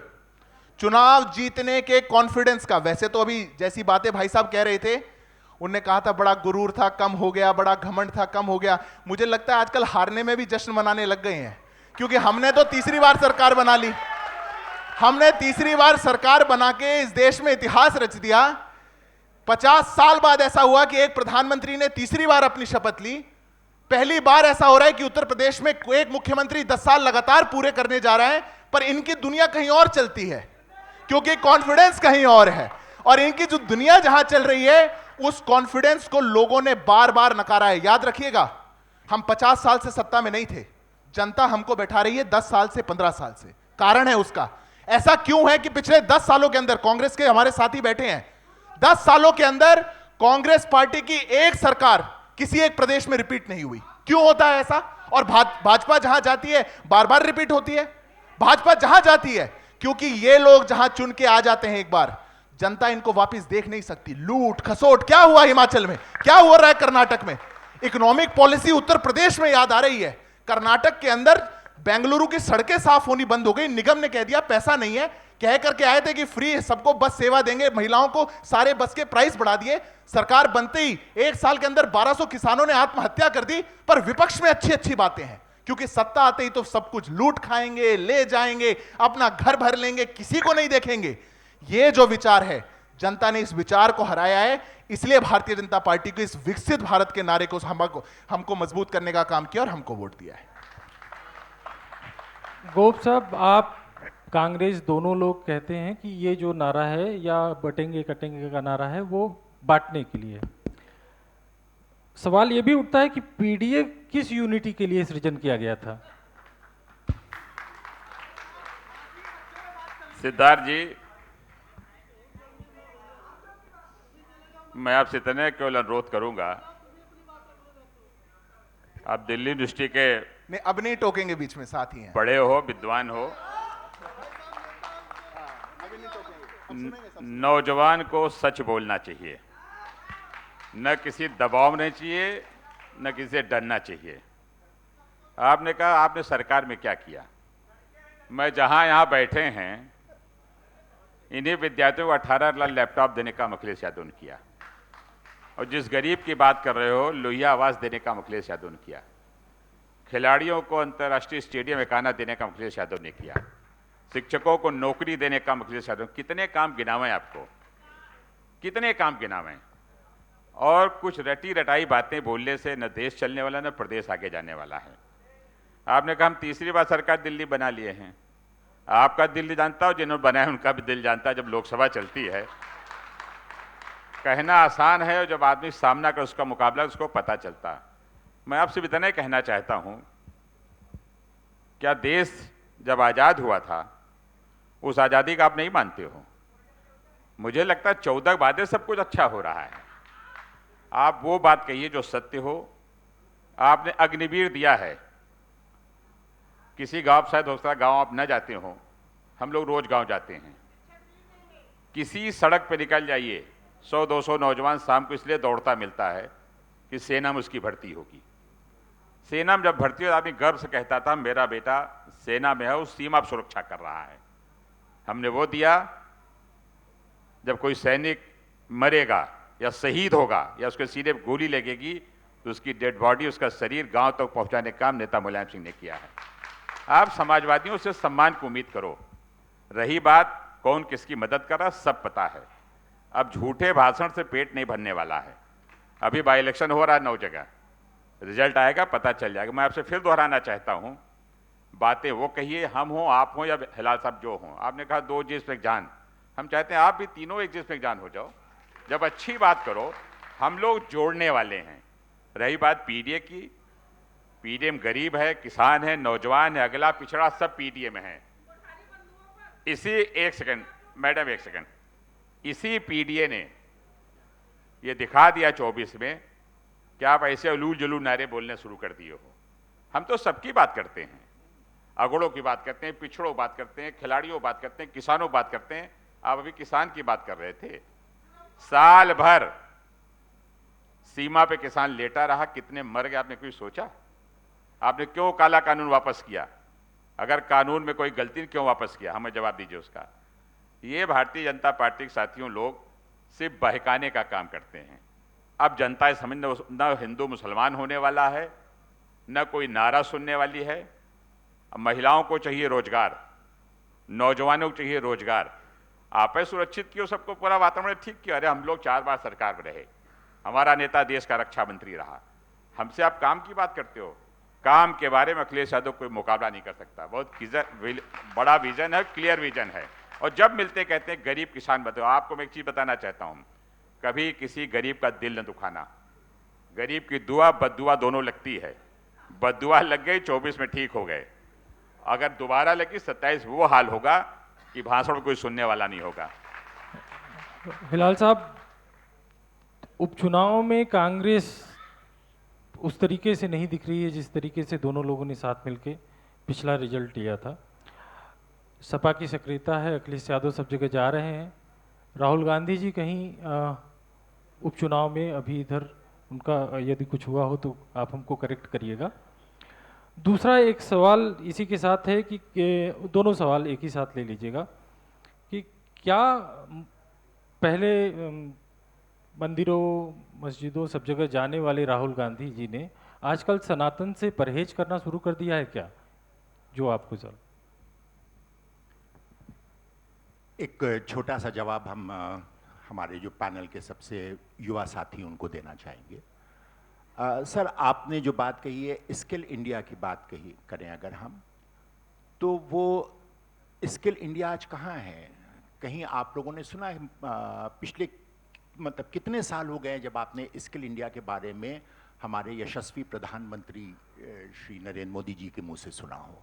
चुनाव जीतने के कॉन्फिडेंस का, वैसे तो अभी जैसी बातें भाई साहब कह रहे थे, उनने कहा था बड़ा गुरूर था कम हो गया, बड़ा घमंड था कम हो गया। मुझे लगता है आजकल हारने में भी जश्न मनाने लग गए हैं, क्योंकि हमने तो तीसरी बार सरकार बना ली। हमने तीसरी बार सरकार बना के इस देश में इतिहास रच दिया। 50 साल बाद ऐसा हुआ कि एक प्रधानमंत्री ने तीसरी बार अपनी शपथ ली। पहली बार ऐसा हो रहा है कि उत्तर प्रदेश में एक मुख्यमंत्री 10 साल लगातार पूरे करने जा रहा है, पर इनकी दुनिया कहीं और चलती है, क्योंकि कॉन्फिडेंस कहीं और है। और इनकी जो दुनिया जहां चल रही है, उस कॉन्फिडेंस को लोगों ने बार बार नकारा है। याद रखिएगा, हम 50 साल से सत्ता में नहीं थे, जनता हमको बैठा रही है 10 साल से, 15 साल से। कारण है उसका। ऐसा क्यों है कि पिछले 10 सालों के अंदर कांग्रेस के हमारे साथी बैठे हैं, 10 सालों के अंदर कांग्रेस पार्टी की एक सरकार किसी एक प्रदेश में रिपीट नहीं हुई। क्यों होता है ऐसा? और भाजपा जहां जाती है बार बार रिपीट होती है। भाजपा जहां जाती है, क्योंकि ये लोग जहां चुन के आ जाते हैं एक बार, जनता इनको वापस देख नहीं सकती। लूट खसोट क्या हुआ हिमाचल में, क्या हो रहा है कर्नाटक में, इकोनॉमिक पॉलिसी उत्तर प्रदेश में याद आ रही है। कर्नाटक के अंदर बेंगलुरु की सड़कें साफ होनी बंद हो गई। निगम ने कह दिया पैसा नहीं है, कह करके आए थे कि फ्री सबको बस सेवा देंगे, महिलाओं को सारे बस के प्राइस बढ़ा दिए। सरकार बनते ही 1 साल के अंदर 1200 किसानों ने आत्महत्या कर दी। पर विपक्ष में अच्छी अच्छी बातें हैं, क्योंकि सत्ता आते ही तो सब कुछ लूट खाएंगे, ले जाएंगे, अपना घर भर लेंगे, किसी को नहीं देखेंगे। ये जो विचार है, जनता ने इस विचार को हराया है। इसलिए भारतीय जनता पार्टी को इस विकसित भारत के नारे को हमको मजबूत करने का काम किया और हमको वोट दिया है। गोप साहब, आप कांग्रेस दोनों लोग कहते हैं कि ये जो नारा है या बटेंगे कटेंगे का नारा है वो बांटने के लिए। सवाल ये भी उठता है कि पीडीए किस यूनिटी के लिए सृजन किया गया था? सिद्धार्थ जी, मैं आपसे इतना केवल अनुरोध करूंगा, आप दिल्ली यूनिवर्सिटी के नहीं, अब नहीं टोकेंगे, बीच में साथ ही हैं, बड़े हो, विद्वान हो, नौजवान को सच बोलना चाहिए, न किसी दबाव नहीं चाहिए, न किसी से डरना चाहिए। आपने कहा आपने सरकार में क्या किया। मैं जहां यहां बैठे हैं, इन्हीं विद्यार्थियों को 18 लाख लैपटॉप देने का अखिलेश यादव ने किया, और जिस गरीब की बात कर रहे हो, लोहिया आवास देने का अखिलेश यादव ने किया, खिलाड़ियों को अंतर्राष्ट्रीय स्टेडियम एकाना देने का अखिलेश यादव ने किया, शिक्षकों को नौकरी देने का अखिलेश यादव, कितने काम गिनावें आपको, कितने काम गिनावें। और कुछ रटी रटाई बातें बोलने से न देश चलने वाला न प्रदेश आगे जाने वाला है। आपने कहा हम तीसरी बार सरकार दिल्ली बना लिए हैं। आपका दिल्ली जानता हो, जिन्होंने बनाया उनका भी दिल जानता है। जब लोकसभा चलती है कहना आसान है, और जब आदमी सामना कर उसका मुकाबला उसको पता चलता। मैं आपसे इतना ही कहना चाहता हूं, क्या देश जब आज़ाद हुआ था उस आज़ादी का आप नहीं मानते हो? मुझे लगता है 14 बाद सब कुछ अच्छा हो रहा है। आप वो बात कहिए जो सत्य हो। आपने अग्निवीर दिया है, किसी गांव, शायद हो सकता है गांव आप न जाते हो, हम लोग रोज गांव जाते हैं। किसी सड़क पे निकल जाइए, 100-200 नौजवान शाम को इसलिए दौड़ता मिलता है कि सेना में उसकी भर्ती होगी। सेना में जब भर्ती हो, आदमी गर्व से कहता था मेरा बेटा सेना में है, उस सीमा पर सुरक्षा कर रहा है। हमने वो दिया। जब कोई सैनिक मरेगा या शहीद होगा या उसके सीने पर गोली लगेगी तो उसकी डेड बॉडी, उसका शरीर गांव तक पहुंचाने का काम नेता मुलायम सिंह ने किया है। आप समाजवादियों से सम्मान की उम्मीद करो। रही बात कौन किसकी मदद कर रहा, सब पता है। अब झूठे भाषण से पेट नहीं भरने वाला है। अभी बाई इलेक्शन हो रहा है 9 जगह, रिजल्ट आएगा, पता चल जाएगा। मैं आपसे फिर दोहराना चाहता हूं, बातें वो कहिए, हम हों, आप हों या हिलाल साहब जो हों। आपने कहा 2 जिस्म एक जान, हम चाहते हैं आप भी तीनों एक जिस्म एक जान हो जाओ। जब अच्छी बात करो, हम लोग जोड़ने वाले हैं। रही बात पीडीए की, पीडीए में गरीब है, किसान है, नौजवान है, अगला पिछड़ा, सब पीडीए में है। इसी एक सेकंड मैडम, एक सेकंड, इसी पीडीए ने ये दिखा दिया 24 में कि आप ऐसे उलूल जुलूल नारे बोलने शुरू कर दिए हो। हम तो सबकी बात करते हैं, अगड़ों की बात करते हैं, पिछड़ों बात करते हैं, खिलाड़ियों बात करते हैं, किसानों बात करते हैं। आप अभी किसान की बात कर रहे थे। साल भर सीमा पे किसान लेटा रहा, कितने मर गए आपने कोई सोचा? आपने क्यों काला कानून वापस किया? अगर कानून में कोई गलती, क्यों वापस किया? हमें जवाब दीजिए उसका। ये भारतीय जनता पार्टी के साथियों लोग सिर्फ बहकाने का काम करते हैं। अब जनता समझ न हिंदू मुसलमान होने वाला है, न कोई नारा सुनने वाली है। अब महिलाओं को चाहिए रोजगार, नौजवानों को चाहिए रोजगार। आपे सुरक्षित किया, सबको पूरा वातावरण ठीक किया। अरे हम लोग 4 बार सरकार में रहे, हमारा नेता देश का रक्षा मंत्री रहा। हमसे आप काम की बात करते हो। काम के बारे में अखिलेश यादव कोई मुकाबला नहीं कर सकता। बहुत बड़ा विजन है, क्लियर विजन है। और जब मिलते कहते हैं गरीब किसान बताओ। आपको मैं एक चीज बताना चाहता हूं, कभी किसी गरीब का दिल न दुखाना। गरीब की दुआ बद्दुआ दोनों लगती है। बद्दुआ लग गई, 24 में ठीक हो गए। अगर दोबारा लगी 27 वो हाल होगा कि भाषण कोई सुनने वाला नहीं होगा। हिलाल साहब, उपचुनाव में कांग्रेस उस तरीके से नहीं दिख रही है जिस तरीके से दोनों लोगों ने साथ मिलके पिछला रिजल्ट लिया था। सपा की सक्रियता है, अखिलेश यादव सब जगह जा रहे हैं। राहुल गांधी जी कहीं उपचुनाव में अभी इधर उनका यदि कुछ हुआ हो तो आप हमको करेक्ट करिएगा। दूसरा एक सवाल इसी के साथ है कि दोनों सवाल एक ही साथ ले लीजिएगा कि क्या पहले मंदिरों, मस्जिदों, सब जगह जाने वाले राहुल गांधी जी ने आजकल सनातन से परहेज करना शुरू कर दिया है क्या? जो आपको चल एक छोटा सा जवाब हम हमारे जो पैनल के सबसे युवा साथी उनको देना चाहेंगे। सर, आपने जो बात कही है, स्किल इंडिया की बात कही करें अगर हम, तो वो स्किल इंडिया आज कहाँ है? कहीं आप लोगों ने सुना है पिछले मतलब कितने साल हो गए जब आपने स्किल इंडिया के बारे में हमारे यशस्वी प्रधानमंत्री श्री नरेंद्र मोदी जी के मुंह से सुना हो?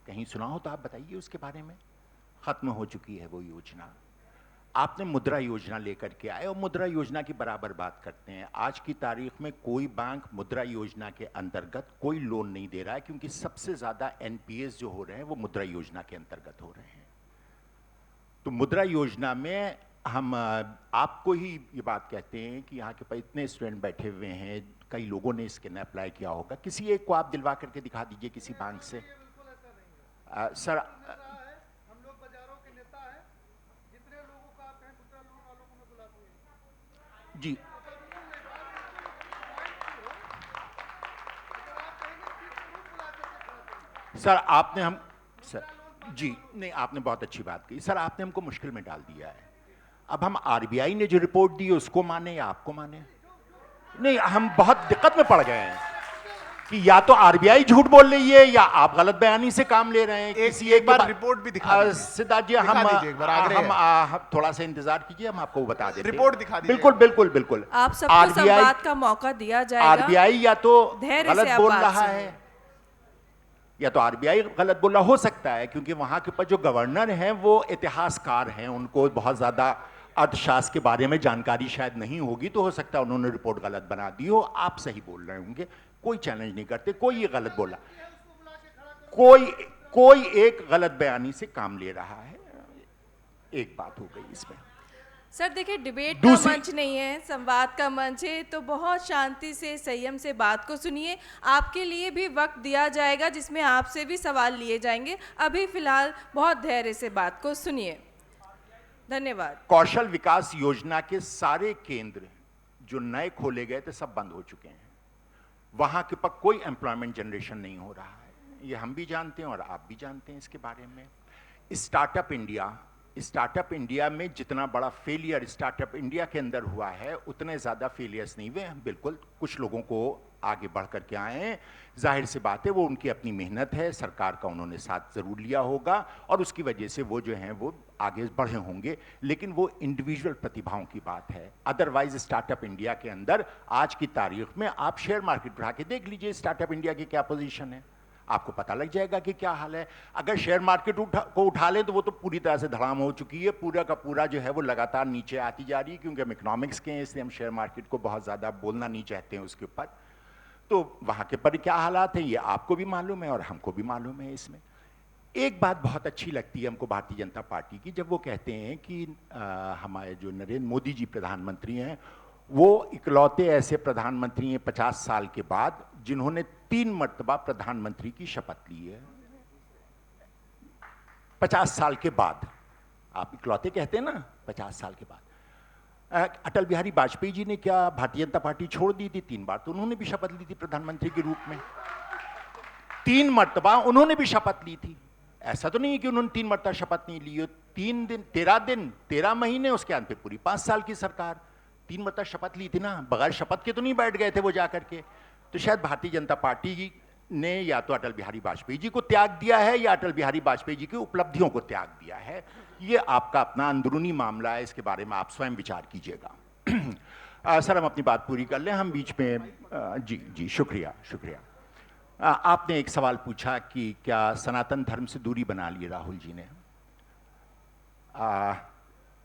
कहीं सुना हो तो आप बताइए उसके बारे में। खत्म हो चुकी है वो योजना। आपने मुद्रा योजना लेकर के आए और मुद्रा योजना की बराबर बात करते हैं। आज की तारीख में कोई बैंक मुद्रा योजना के अंतर्गत कोई लोन नहीं दे रहा है, क्योंकि सबसे ज्यादा एनपीएस जो हो रहे हैं वो मुद्रा योजना के अंतर्गत हो रहे हैं। तो मुद्रा योजना में हम आपको ही ये बात कहते हैं कि यहाँ के पास इतने स्टूडेंट बैठे हुए हैं, कई लोगों ने इसके लिए अप्लाई किया होगा, किसी एक को आप दिलवा करके दिखा दीजिए किसी बैंक से। सर, हम लोग बाजारों के नेता हैं, जितने लोगों का आप हैं मुद्रा लोन वालों को मैं बुलाते हैं जी सर, आपने हम सर जी नहीं, आपने बहुत अच्छी बात कही सर, आपने हमको मुश्किल में डाल दिया है। अब हम आरबीआई ने जो रिपोर्ट दी उसको माने या आपको माने? नहीं, हम बहुत दिक्कत में पड़ गए हैं कि या तो आरबीआई झूठ बोल रही है या आप गलत बयानी से काम ले रहे हैं। किसी एक बार रिपोर्ट भी दिखा दीजिए। सिद्धार्थ जी, दिखा दीजिए एक बार, आग्रह है। हम थोड़ा सा इंतजार कीजिए, हम आपको बता देते हैं। रिपोर्ट दिखा दीजिए। बिल्कुल बिल्कुल बिल्कुल। आप सबको संवाद का मौका दिया जाएगा। आरबीआई या तो धैर्य से गलत आप बोल बात रहा सुनिए। है या तो आरबीआई गलत बोला हो सकता है, क्योंकि वहां के ऊपर जो गवर्नर हैं वो इतिहासकार हैं, उनको बहुत ज्यादा अर्थशास्त्र के बारे में जानकारी शायद नहीं होगी, तो हो सकता है उन्होंने रिपोर्ट गलत बना दी हो। आप सही बोल रहे होंगे, कोई चैलेंज नहीं करते, कोई ये गलत बोला, कोई एक गलत बयानी से काम ले रहा है। एक बात हो गई इसमें। सर देखिए, डिबेट का मंच नहीं है, संवाद का मंच है, तो बहुत शांति से संयम से बात को सुनिए। आपके लिए भी वक्त दिया जाएगा जिसमें आपसे भी सवाल लिए जाएंगे। अभी फिलहाल बहुत धैर्य से बात को सुनिए। धन्यवाद। कौशल विकास योजना के सारे केंद्र जो नए खोले गए थे सब बंद हो चुके हैं। वहां के पर कोई एम्प्लॉयमेंट जनरेशन नहीं हो रहा है, ये हम भी जानते हैं और आप भी जानते हैं इसके बारे में। स्टार्टअप इंडिया में जितना बड़ा फेलियर स्टार्टअप इंडिया के अंदर हुआ है, उतने ज़्यादा फेलियर्स नहीं हुए। हम बिल्कुल कुछ लोगों को आगे बढ़ करके आए हैं, जाहिर सी बात है वो उनकी अपनी मेहनत है, सरकार का उन्होंने साथ ज़रूर लिया होगा और उसकी वजह से वो जो हैं वो आगे बढ़े होंगे, लेकिन वो इंडिविजुअल प्रतिभाओं की बात है। अदरवाइज स्टार्टअप इंडिया के अंदर आज की तारीख में आप शेयर मार्केट उठा के देख लीजिए, स्टार्टअप इंडिया की क्या पोजीशन है, आपको पता लग जाएगा कि क्या हाल है। अगर शेयर मार्केट को उठा लें तो वो तो पूरी तरह से धड़ाम हो चुकी है, पूरा का पूरा जो है वो लगातार नीचे आती जा रही है, क्योंकि हम इकोनॉमिक्स के हैं इसलिए हम शेयर मार्केट को बहुत ज़्यादा बोलना नहीं चाहते हैं उसके ऊपर। तो वहाँ के पर क्या हालात हैं ये आपको भी मालूम है और हमको भी मालूम है। इसमें एक बात बहुत अच्छी लगती है हमको भारतीय जनता पार्टी की, जब वो कहते हैं कि हमारे जो नरेंद्र मोदी जी प्रधानमंत्री हैं वो इकलौते ऐसे प्रधानमंत्री हैं 50 साल के बाद जिन्होंने 3 मर्तबा प्रधानमंत्री की शपथ ली है। 50 साल के बाद आप इकलौते कहते हैं ना, 50 साल के बाद। अटल बिहारी वाजपेयी जी ने क्या भारतीय जनता पार्टी छोड़ दी थी? 3 बार तो उन्होंने भी शपथ ली थी प्रधानमंत्री के रूप में, 3 मर्तबा उन्होंने भी शपथ ली थी। ऐसा तो नहीं है कि उन्होंने 3 मर्तबा शपथ नहीं ली हो। 3 दिन 13 महीने उसके अंत पे पूरी 5 साल की सरकार, 3 मर्तबा शपथ ली थी ना, बगैर शपथ के तो नहीं बैठ गए थे वो जाकर के। तो शायद भारतीय जनता पार्टी ने या तो अटल बिहारी वाजपेयी जी को त्याग दिया है या अटल बिहारी वाजपेयी जी की उपलब्धियों को त्याग दिया है। ये आपका अपना अंदरूनी मामला है, इसके बारे में आप स्वयं विचार कीजिएगा। सर हम अपनी बात पूरी कर लें, हम बीच में जी शुक्रिया शुक्रिया। आपने एक सवाल पूछा कि क्या सनातन धर्म से दूरी बना ली राहुल जी ने।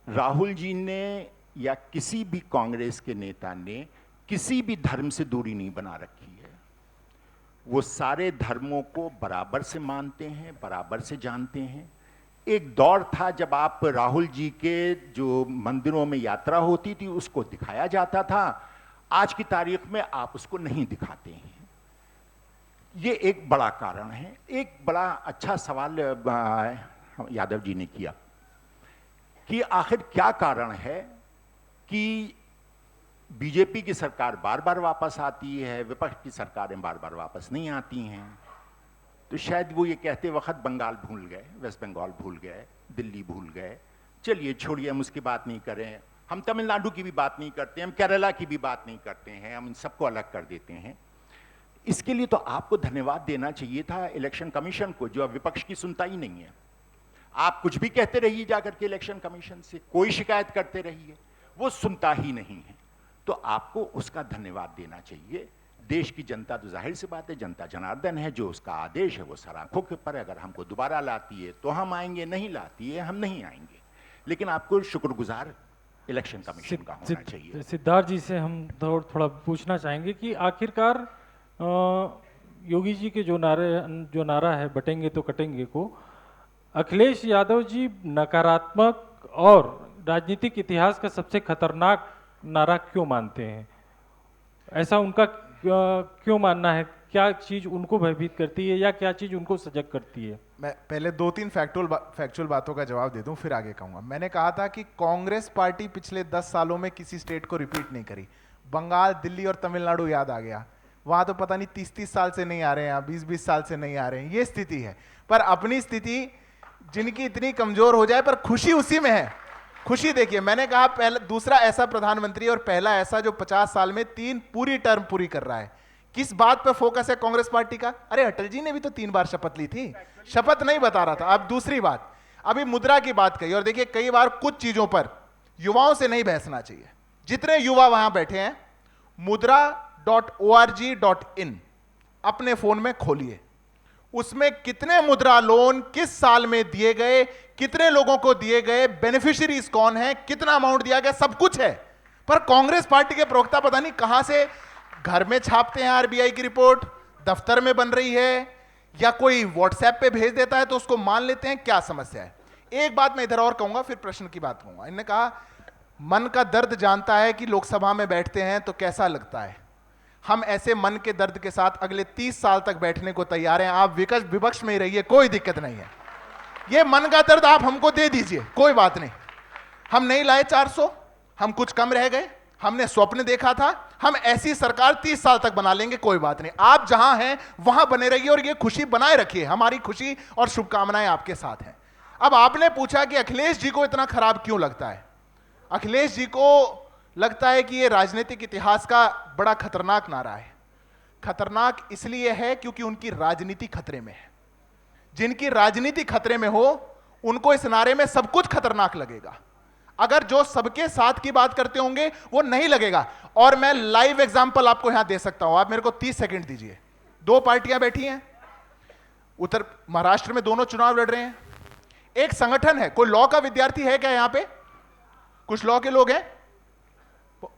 राहुल जी ने या किसी भी कांग्रेस के नेता ने किसी भी धर्म से दूरी नहीं बना रखी है। वो सारे धर्मों को बराबर से मानते हैं, बराबर से जानते हैं। एक दौर था जब आप राहुल जी के जो मंदिरों में यात्रा होती थी उसको दिखाया जाता था, आज की तारीख में आप उसको नहीं दिखाते हैं। ये एक बड़ा कारण है। एक बड़ा अच्छा सवाल यादव जी ने किया कि आखिर क्या कारण है कि बीजेपी की सरकार बार बार वापस आती है, विपक्ष की सरकारें बार बार वापस नहीं आती हैं। तो शायद वो ये कहते वक्त बंगाल भूल गए, वेस्ट बंगाल भूल गए, दिल्ली भूल गए। चलिए छोड़िए, हम उसकी बात नहीं करें, हम तमिलनाडु की भी बात नहीं करते, हम केरला की भी बात नहीं करते हैं, हम इन सबको अलग कर देते हैं। इसके लिए तो आपको धन्यवाद देना चाहिए था इलेक्शन कमीशन को, जो अब विपक्ष की सुनता ही नहीं है। आप कुछ भी कहते रहिए जाकर के इलेक्शन कमीशन से, कोई शिकायत करते रहिए, वो सुनता ही नहीं है। तो आपको उसका धन्यवाद देना चाहिए। देश की जनता तो जाहिर सी बात है जनता जनार्दन है, जो उसका आदेश है वो सर आंखों के ऊपर है। अगर हमको दोबारा लाती है तो हम आएंगे, नहीं लाती है हम नहीं आएंगे। लेकिन आपको शुक्रगुजार इलेक्शन कमीशन का होना चाहिए। सिद्धार्थ जी से हम थोड़ा पूछना चाहेंगे कि आखिरकार योगी जी के जो नारा है बटेंगे तो कटेंगे को अखिलेश यादव जी नकारात्मक और राजनीतिक इतिहास का सबसे खतरनाक नारा क्यों मानते हैं? ऐसा उनका क्यों मानना है? क्या चीज उनको भयभीत करती है या क्या चीज उनको सजग करती है? मैं पहले 2-3 फैक्चुअल बातों का जवाब दे दूं फिर आगे कहूंगा। मैंने कहा था कि कांग्रेस पार्टी पिछले 10 सालों में किसी स्टेट को रिपीट नहीं करी। बंगाल, दिल्ली और तमिलनाडु याद आ गया, वहां तो पता नहीं 30-30 साल से नहीं आ रहे हैं, 20-20 साल से नहीं आ रहे हैं, ये स्थिति है। पर अपनी स्थिति जिनकी इतनी कमजोर हो जाए, पर खुशी उसी में है। खुशी देखिए, मैंने कहा पहला दूसरा ऐसा प्रधानमंत्री और पहला ऐसा जो 50 साल में 3 पूरी टर्म पूरी कर रहा है। किस बात पे फोकस है कांग्रेस पार्टी का? अरे अटल जी ने भी तो 3 बार शपथ ली थी, शपथ नहीं बता रहा था। अब दूसरी बात, अभी मुद्रा की बात कही, और देखिए कई बार कुछ चीजों पर युवाओं से नहीं बहसना चाहिए। जितने युवा वहां बैठे हैं, mudra.org.in अपने फोन में खोलिए, उसमें कितने मुद्रा लोन किस साल में दिए गए, कितने लोगों को दिए गए, बेनिफिशियरीज कौन है, कितना अमाउंट दिया गया, सब कुछ है। पर कांग्रेस पार्टी के प्रवक्ता पता नहीं कहां से घर में छापते हैं आरबीआई की रिपोर्ट, दफ्तर में बन रही है, या कोई व्हाट्सएप पे भेज देता है तो उसको मान लेते हैं। क्या समस्या है? एक बात मैं इधर और कहूंगा, फिर प्रश्न की बात कहूंगा। इन्होंने कहा मन का दर्द जानता है कि लोकसभा में बैठते हैं तो कैसा लगता है। हम ऐसे मन के दर्द के साथ अगले 30 साल तक बैठने को तैयार हैं। आप विपक्ष में ही रहिए, कोई दिक्कत नहीं है। ये मन का दर्द आप हमको दे दीजिए, कोई बात नहीं। हम नहीं लाए 400, हम कुछ कम रह गए, हमने स्वप्न देखा था, हम ऐसी सरकार 30 साल तक बना लेंगे, कोई बात नहीं। आप जहां हैं वहां बने रहिए और ये खुशी बनाए रखिए। हमारी खुशी और शुभकामनाएं आपके साथ हैं। अब आपने पूछा कि अखिलेश जी को इतना खराब क्यों लगता है। अखिलेश जी को लगता है कि ये राजनीतिक इतिहास का बड़ा खतरनाक नारा है। खतरनाक इसलिए है क्योंकि उनकी राजनीति खतरे में है। जिनकी राजनीति खतरे में हो उनको इस नारे में सब कुछ खतरनाक लगेगा। अगर जो सबके साथ की बात करते होंगे वो नहीं लगेगा। और मैं लाइव एग्जांपल आपको यहां दे सकता हूं, आप मेरे को 30 सेकंड दीजिए। 2 पार्टियां बैठी हैं, उत्तर महाराष्ट्र में दोनों चुनाव लड़ रहे हैं। एक संगठन है, कोई लॉ का विद्यार्थी है क्या यहां पे? कुछ लॉ के लोग हैं?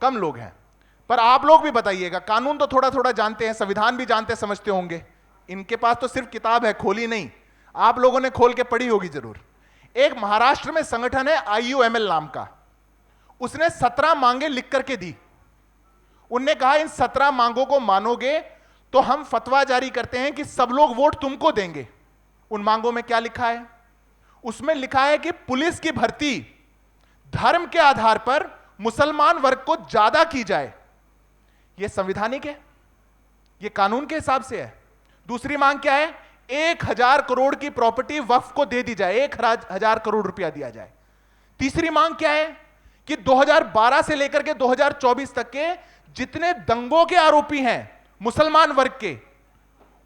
कम लोग हैं। पर आप लोग भी बताइएगा, कानून तो थोड़ा थोड़ा जानते हैं, संविधान भी जानते समझते होंगे। इनके पास तो सिर्फ किताब है, खोली नहीं। आप लोगों ने खोल के पढ़ी होगी जरूर। एक महाराष्ट्र में संगठन है IUML नाम का, उसने 17 मांगे लिख करके दी। उनने कहा इन 17 मांगों को मानोगे तो हम फतवा जारी करते हैं कि सब लोग वोट तुमको देंगे। उन मांगों में क्या लिखा है? उसमें लिखा है कि पुलिस की भर्ती धर्म के आधार पर मुसलमान वर्ग को ज्यादा की जाए। यह संवैधानिक है, यह कानून के हिसाब से है। दूसरी मांग क्या है? 1000 करोड़ की प्रॉपर्टी वक्फ को दे दी जाए, 1000 करोड़ रुपया दिया जाए। तीसरी मांग क्या है कि 2012 से लेकर के 2024 तक के जितने दंगों के आरोपी हैं मुसलमान वर्ग के,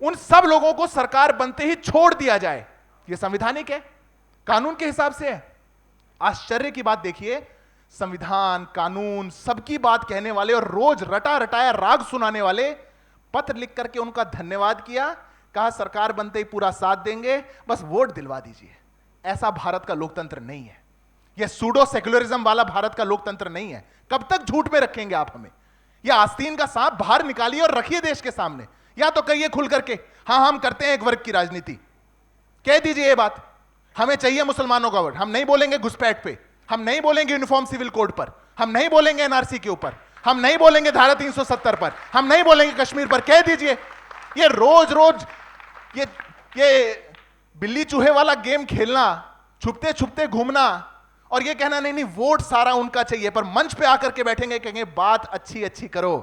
उन सब लोगों को सरकार बनते ही छोड़ दिया जाए। यह संवैधानिक है, कानून के हिसाब से है। आश्चर्य की बात देखिए, संविधान, कानून, सबकी बात कहने वाले और रोज रटा रटाया राग सुनाने वाले पत्र लिख करके उनका धन्यवाद किया, कहा सरकार बनते ही पूरा साथ देंगे, बस वोट दिलवा दीजिए। ऐसा भारत का लोकतंत्र नहीं है। यह सूडो सेक्युलरिज्म वाला भारत का लोकतंत्र नहीं है। कब तक झूठ में रखेंगे आप हमें? यह आस्तीन का सांप बाहर निकालिए और रखिए देश के सामने, या तो कहिए खुल करके हां हम करते हैं एक वर्ग की राजनीति, कह दीजिए ये बात, हमें चाहिए मुसलमानों का वोट। हम नहीं बोलेंगे घुसपैठ पे, हम नहीं बोलेंगे यूनिफॉर्म सिविल कोड पर, हम नहीं बोलेंगे एनआरसी के ऊपर, हम नहीं बोलेंगे धारा 370 पर, हम नहीं बोलेंगे कश्मीर पर, कह दीजिए। ये रोज रोज ये बिल्ली चूहे वाला गेम खेलना, छुपते छुपते घूमना और ये कहना नहीं नहीं वोट सारा उनका चाहिए, पर मंच पे आकर के बैठेंगे, कहेंगे बात अच्छी अच्छी करो,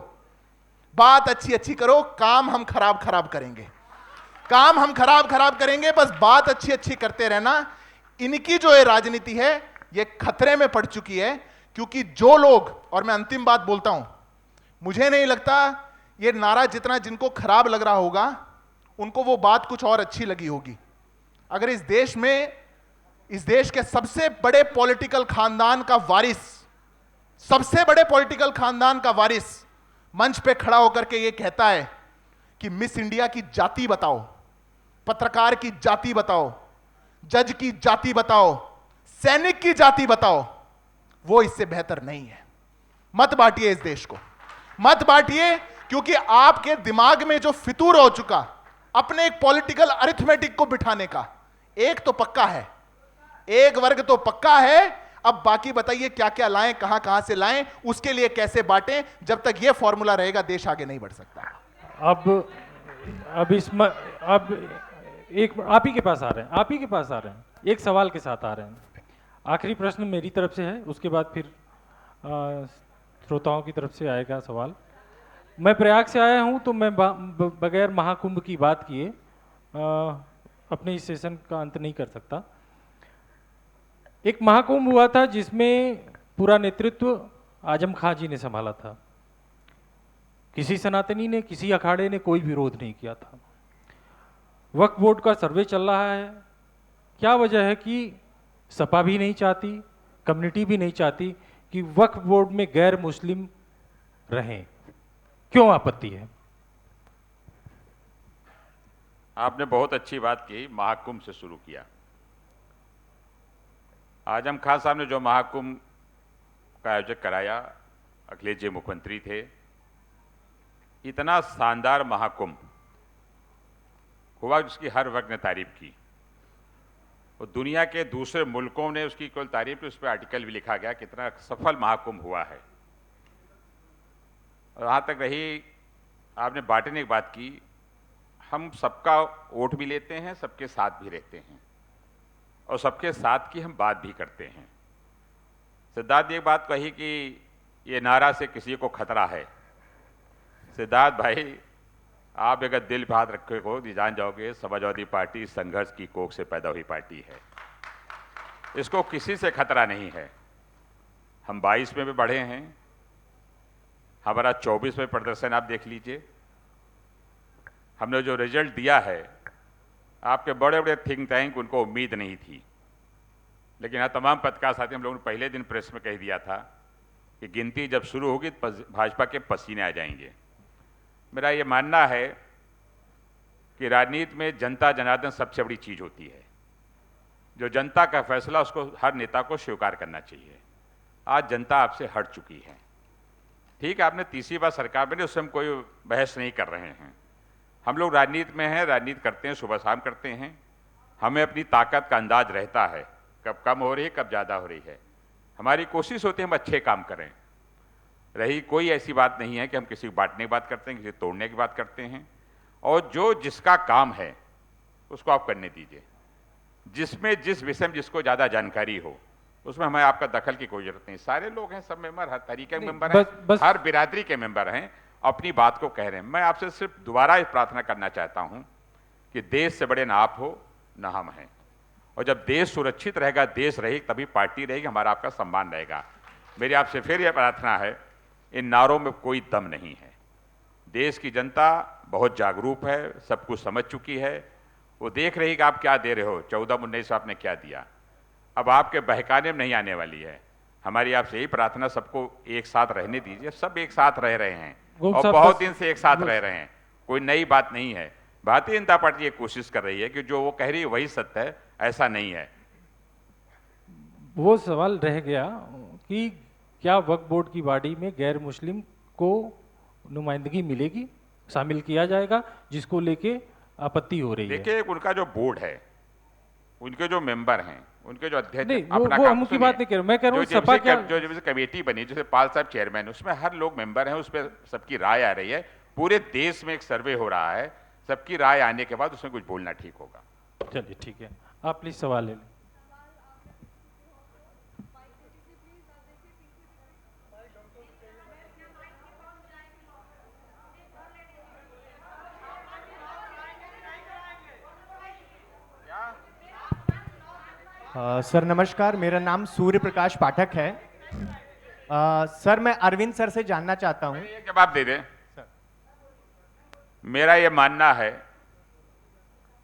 बात अच्छी अच्छी करो, काम हम खराब खराब करेंगे, काम हम खराब खराब करेंगे, बस बात अच्छी अच्छी करते रहना। इनकी जो ये राजनीति है ये खतरे में पड़ चुकी है। क्योंकि जो लोग, और मैं अंतिम बात बोलता हूं, मुझे नहीं लगता ये नारा जितना जिनको खराब लग रहा होगा उनको वो बात कुछ और अच्छी लगी होगी। अगर इस देश में, इस देश के सबसे बड़े पॉलिटिकल खानदान का वारिस, सबसे बड़े पॉलिटिकल खानदान का वारिस मंच पे खड़ा होकर के ये कहता है कि मिस इंडिया की जाति बताओ, पत्रकार की जाति बताओ, जज की जाति बताओ, सैनिक की जाति बताओ, वो इससे बेहतर नहीं है। मत बांटिए इस देश को, मत बांटिए। क्योंकि आपके दिमाग में जो फितूर हो चुका अपने एक पॉलिटिकल अरिथमेटिक को बिठाने का, एक तो पक्का है, एक वर्ग तो पक्का है। अब बाकी बताइए क्या क्या लाएं, कहां कहां से लाएं, उसके लिए कैसे बांटें। जब तक यह फॉर्मूला रहेगा देश आगे नहीं बढ़ सकता। अब एक आप ही के पास आ रहे हैं, आप ही के पास आ रहे हैं, एक सवाल के साथ आ रहे हैं। आखिरी प्रश्न मेरी तरफ से है, उसके बाद फिर श्रोताओं की तरफ से आएगा सवाल। मैं प्रयाग से आया हूं तो मैं बगैर महाकुंभ की बात किए अपने इस सेशन का अंत नहीं कर सकता। एक महाकुंभ हुआ था जिसमें पूरा नेतृत्व आजम खां जी ने संभाला था। किसी सनातनी ने, किसी अखाड़े ने कोई विरोध नहीं किया था। वक्फ बोर्ड का सर्वे चल रहा है। क्या वजह है कि सपा भी नहीं चाहती, कम्युनिटी भी नहीं चाहती कि वक्फ बोर्ड में गैर मुस्लिम रहें? क्यों आपत्ति है? आपने बहुत अच्छी बात की, महाकुंभ से शुरू किया। आजम खान साहब ने जो महाकुंभ का आयोजन कराया, अखिलेश जी मुख्यमंत्री थे, इतना शानदार महाकुंभ हुआ जिसकी हर वर्ग ने तारीफ की और दुनिया के दूसरे मुल्कों ने उसकी कुल तारीफ की। उस पर आर्टिकल भी लिखा गया कितना सफल महाकुंभ हुआ है। और वहाँ तक रही आपने बांटने की बात की, हम सबका वोट भी लेते हैं, सबके साथ भी रहते हैं और सबके साथ की हम बात भी करते हैं। सिद्धार्थ ने एक बात कही कि ये नारा से किसी को खतरा है। सिद्धार्थ भाई, आप अगर दिल पे हाथ रखे हो तो जान जाओगे समाजवादी पार्टी संघर्ष की कोख से पैदा हुई पार्टी है। इसको किसी से खतरा नहीं है। हम 22 में भी बढ़े हैं, हमारा 24 में प्रदर्शन आप देख लीजिए। हमने जो रिजल्ट दिया है, आपके बड़े बड़े थिंक टैंक उनको उम्मीद नहीं थी, लेकिन यहाँ तमाम पत्रकार साथी हम लोगों ने पहले दिन प्रेस में कह दिया था कि गिनती जब शुरू होगी तो भाजपा के पसीने आ जाएंगे। मेरा ये मानना है कि राजनीति में जनता जनार्दन सबसे बड़ी चीज होती है। जो जनता का फैसला उसको हर नेता को स्वीकार करना चाहिए। आज जनता आपसे हट चुकी है। ठीक है, आपने तीसरी बार सरकार बनी, उससे हम कोई बहस नहीं कर रहे हैं। हम लोग राजनीति में हैं, राजनीति करते हैं, सुबह शाम करते हैं। हमें अपनी ताकत का अंदाज रहता है, कब कम हो रही है, कब ज़्यादा हो रही है। हमारी कोशिश होती है हम अच्छे काम करें। रही कोई ऐसी बात नहीं है कि हम किसी को बांटने की बात करते हैं, किसी को तोड़ने की बात करते हैं। और जो जिसका काम है उसको आप करने दीजिए। जिसमें जिस विषय में जिसको ज़्यादा जानकारी हो उसमें हमें आपका दखल की कोई जरूरत नहीं। सारे लोग हैं, सब मेंबर, हर तरीके के मेंबर हैं, हर बिरादरी के मेंबर हैं, अपनी बात को कह रहे हैं। मैं आपसे सिर्फ दोबारा ये प्रार्थना करना चाहता हूं कि देश से बड़े ना आप हो ना हम हैं। और जब देश सुरक्षित रहेगा, देश रहेगी, तभी पार्टी रहेगी, हमारा आपका सम्मान रहेगा। मेरी आपसे फिर यह प्रार्थना है, इन नारों में कोई दम नहीं है। देश की जनता बहुत जागरूक है, सब कुछ समझ चुकी है। वो देख रही कि आप क्या दे रहे हो। 14-19 आपने क्या दिया, अब आपके बहकाने में नहीं आने वाली है। हमारी आपसे यही प्रार्थना, सबको एक साथ रहने दीजिए। सब एक साथ रह रहे हैं और बहुत दिन से एक साथ रह रहे हैं, कोई नई बात नहीं है। भारतीय जनता पार्टी ये कोशिश कर रही है कि जो वो कह रही है वही सत्य है, ऐसा नहीं है। वो सवाल रह गया कि क्या वक्फ बोर्ड की बॉडी में गैर मुस्लिम को नुमाइंदगी मिलेगी, शामिल किया जाएगा, जिसको लेके आपत्ति हो रही है। देखिए, उनका जो बोर्ड है, उनके जो मेंबर हैं, उनके जो अध्यक्ष, नहीं, वो हम उसकी बात नहीं कर रहा, मैं कह रहा हूँ सपा क्या जो कमेटी बनी, जैसे पाल साहब चेयरमैन, उसमें हर लोग मेंबर हैं, उस पर सबकी राय आ रही है। पूरे देश में एक सर्वे हो रहा है, सबकी राय आने के बाद उसमें कुछ बोलना ठीक होगा। चलिए ठीक है, आप प्लीज सवाल ले लें। सर नमस्कार, मेरा नाम सूर्य प्रकाश पाठक है। सर मैं अरविंद सर से जानना चाहता हूं। ये जवाब दे दें। मेरा ये मानना है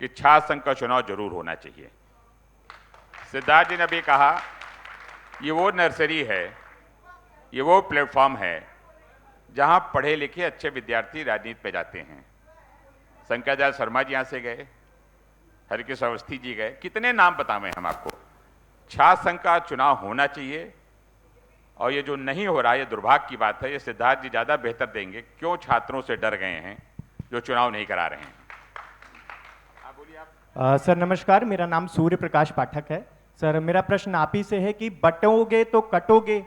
कि छात्र संघ का चुनाव जरूर होना चाहिए। सिद्धार्थ जी ने भी कहा, ये वो नर्सरी है, ये वो प्लेटफॉर्म है जहां पढ़े लिखे अच्छे विद्यार्थी राजनीति पे जाते हैं। शंकरदयाल शर्मा जी यहां से गए, हरकिशन अवस्थी जी गए, कितने नाम बतावें हम आपको। छात्र संघ का चुनाव होना चाहिए और ये जो नहीं हो रहा है, ये दुर्भाग्य की बात है। ये सिद्धार्थ जी ज़्यादा बेहतर देंगे क्यों छात्रों से डर गए हैं जो चुनाव नहीं करा रहे हैं। आप बोलिए आप। सर नमस्कार, मेरा नाम सूर्य प्रकाश पाठक है। सर मेरा प्रश्न आप ही से है कि बटोगे तो कटोगे,